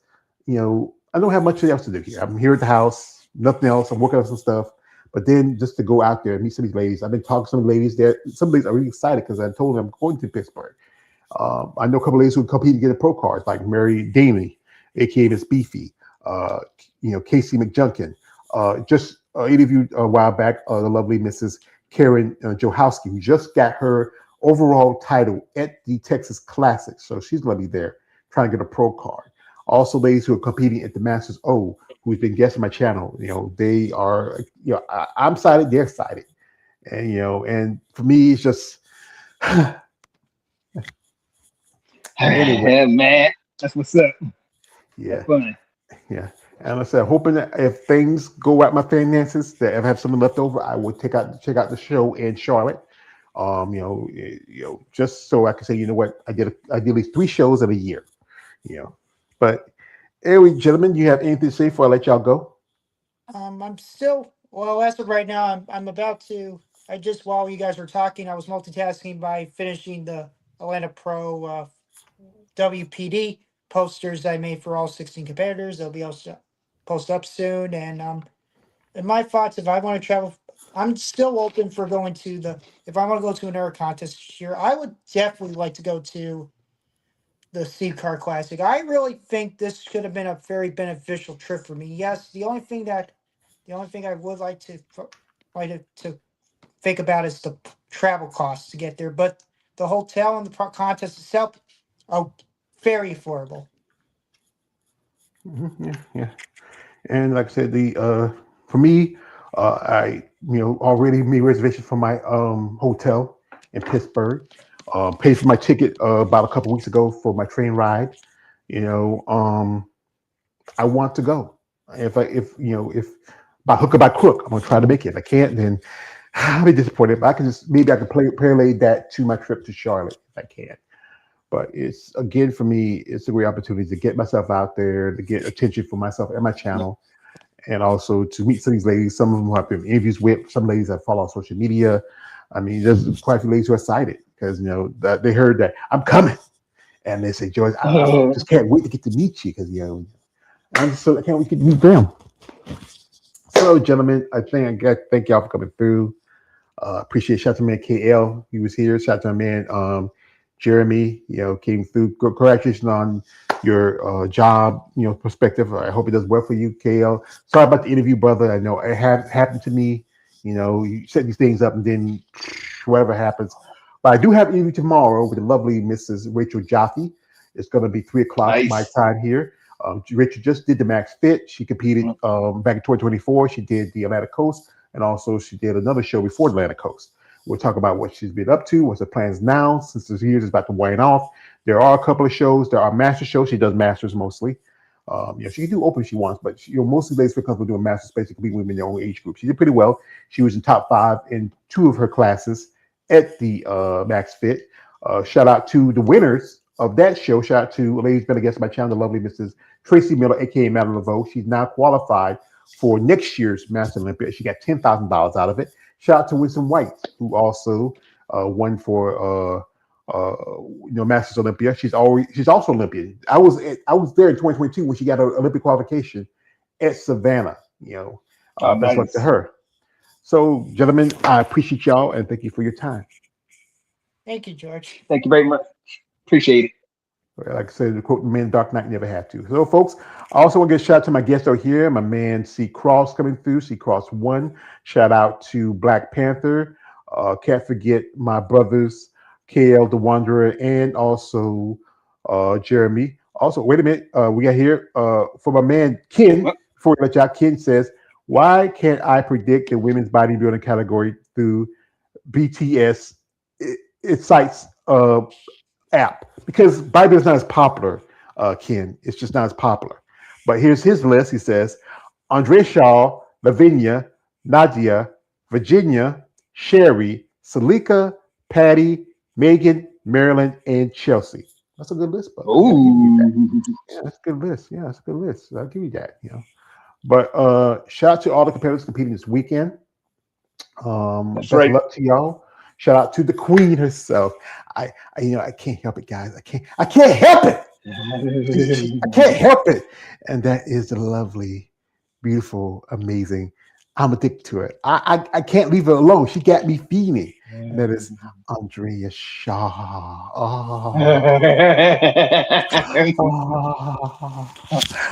I don't have much else to do here. I'm here at the house, nothing else. I'm working on some stuff. But then just to go out there and meet some of these ladies. I've been talking to some ladies there. Some ladies are really excited because I told them I'm going to Pittsburgh. I know a couple of ladies who compete to get a pro card, like Mary Damey, aka Miss Beefy, Casey McJunkin. Just interviewed a while back, the lovely Mrs. Karen Johowski, who just got her overall title at the Texas Classic. So she's going to be there trying to get a pro card. Also, ladies who are competing at the Masters O, who's been guesting my channel. They are, I'm excited, they're excited. And, and for me, it's just, anyway. Yeah, man. That's what's up. Yeah. That's funny. Yeah. And like I said, hoping that if things go out my finances, that if I have something left over, I will check out the show in Charlotte. Just so I can say, you know what, I did at least 3 shows in a year. But anyway, gentlemen, you have anything to say before I let y'all go? I'm still as of right now, I'm about to. While you guys were talking, I was multitasking by finishing the Atlanta Pro WPD posters I made for all 16 competitors. They'll be also post up soon. And my thoughts, if I want to travel, I'm still open for going to if I want to go to another contest this year, I would definitely like to go to the Seed Car Classic. I really think this could have been a very beneficial trip for me. Yes, the only thing I would like to think about is the travel costs to get there, but the hotel and the contest itself are very affordable. Yeah. And like I said, for me, I already made reservations for my hotel in Pittsburgh. Paid for my ticket about a couple weeks ago for my train ride. I want to go. If by hook or by crook, I'm gonna try to make it. If I can't, then I'll be disappointed. But maybe I can parlay that to my trip to Charlotte if I can. But it's again for me, it's a great opportunity to get myself out there, to get attention for myself and my channel, and also to meet some of these ladies. Some of them who I've been interviews with, some ladies that follow on social media. I mean, there's quite a few ladies who are excited because that they heard that I'm coming, and they say, George, I just can't wait to get to meet you because I can't wait to get to meet them. So, gentlemen, thank y'all for coming through. Appreciate shout out to man KL. He was here. Shout out to my man Jeremy. Came through. Congratulations on your job. Perspective. I hope it does well for you, KL. Sorry about the interview, brother. I know it happened to me. You set these things up and then whatever happens. But I do have an interview tomorrow with the lovely Mrs. Rachel Jaffe. It's going to be 3:00 my time here. Rachel just did the Max Fit. She competed back in 2024. She did the Atlantic Coast, and also she did another show before the Atlantic Coast. We'll talk about what she's been up to, what's her plans now, since this year is about to wane off. There are a couple of shows. There are master shows. She does masters mostly. She can do open if she wants, but mostly ladies feel comfortable doing masters, basically women in their own age group. She did pretty well. She was in top 5 in 2 of her classes at the Max Fit. Shout out to the winners of that show. Shout out to a lady who's been a guest on my channel, the lovely Mrs. Tracy Miller, aka Madeline Laveau. She's now qualified for next year's Master Olympia. She got $10,000 out of it. Shout out to Winston White, who also won for Masters Olympia. She's also Olympian. I was there in 2022 when she got her Olympic qualification at Savannah. Best luck to her. So, gentlemen, I appreciate y'all and thank you for your time. Thank you, George. Thank you very much. Appreciate it. Like I said, the quote, "The man Dark Knight never have to." So, folks, I also want to give a shout out to my guest out here, my man C Cross coming through. C Cross 1. Shout out to Black Panther. Can't forget my brothers, KL the Wanderer, and also Jeremy. Also, wait a minute. We got here for my man Ken. Before we let you out, Ken says, "Why can't I predict the women's bodybuilding category through BTS? It cites app because bodybuilding is not as popular, Ken. It's just not as popular. But here's his list. He says, Andrea Shaw, Lavinia, Nadia, Virginia, Sherry, Salika, Patty, Megan, Marilyn, and Chelsea. That's a good list, but yeah, that's a good list. Yeah, that's a good list. I'll give you that. But shout out to all the competitors competing this weekend. Best of luck to y'all. Shout out to the queen herself. I can't help it, guys. I can't help it. I can't help it. And that is the lovely, beautiful, amazing. I'm addicted to it. I can't leave her alone. She got me feeling. And that is Andrea Shaw.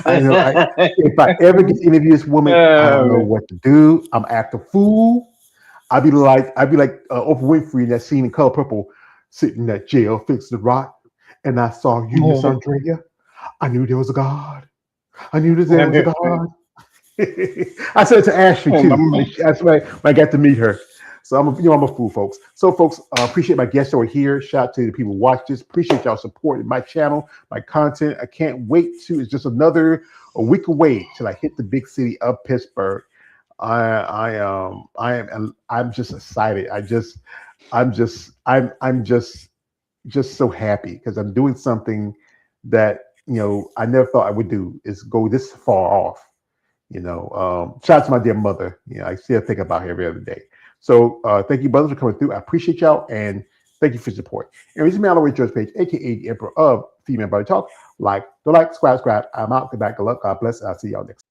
I know. If I ever get to interview this woman, I don't know what to do. I'm act a fool. I'd be like Oprah Winfrey in that scene in Color Purple, sitting in that jail, fixing the rock, and I saw you, Miss Andrea. I knew there was a God. I knew there was a God. I said it to Ashley too. That's when I got to meet her. So I'm a fool, folks. So, folks, appreciate my guests over here. Shout out to the people who watch this. Appreciate y'all supporting my channel, my content. I can't wait to. It's just a week away till I hit the big city of Pittsburgh. I'm just excited. I'm just so happy because I'm doing something that I never thought I would do, is go this far off. Shout out to my dear mother. I still think about her every other day. So thank you, brothers, for coming through. I appreciate y'all and thank you for your support. And this is me, George Page, aka the Emperor of Female Body Talk. Like, subscribe. I'm out. Good back. Good luck. God bless. I'll see y'all next time.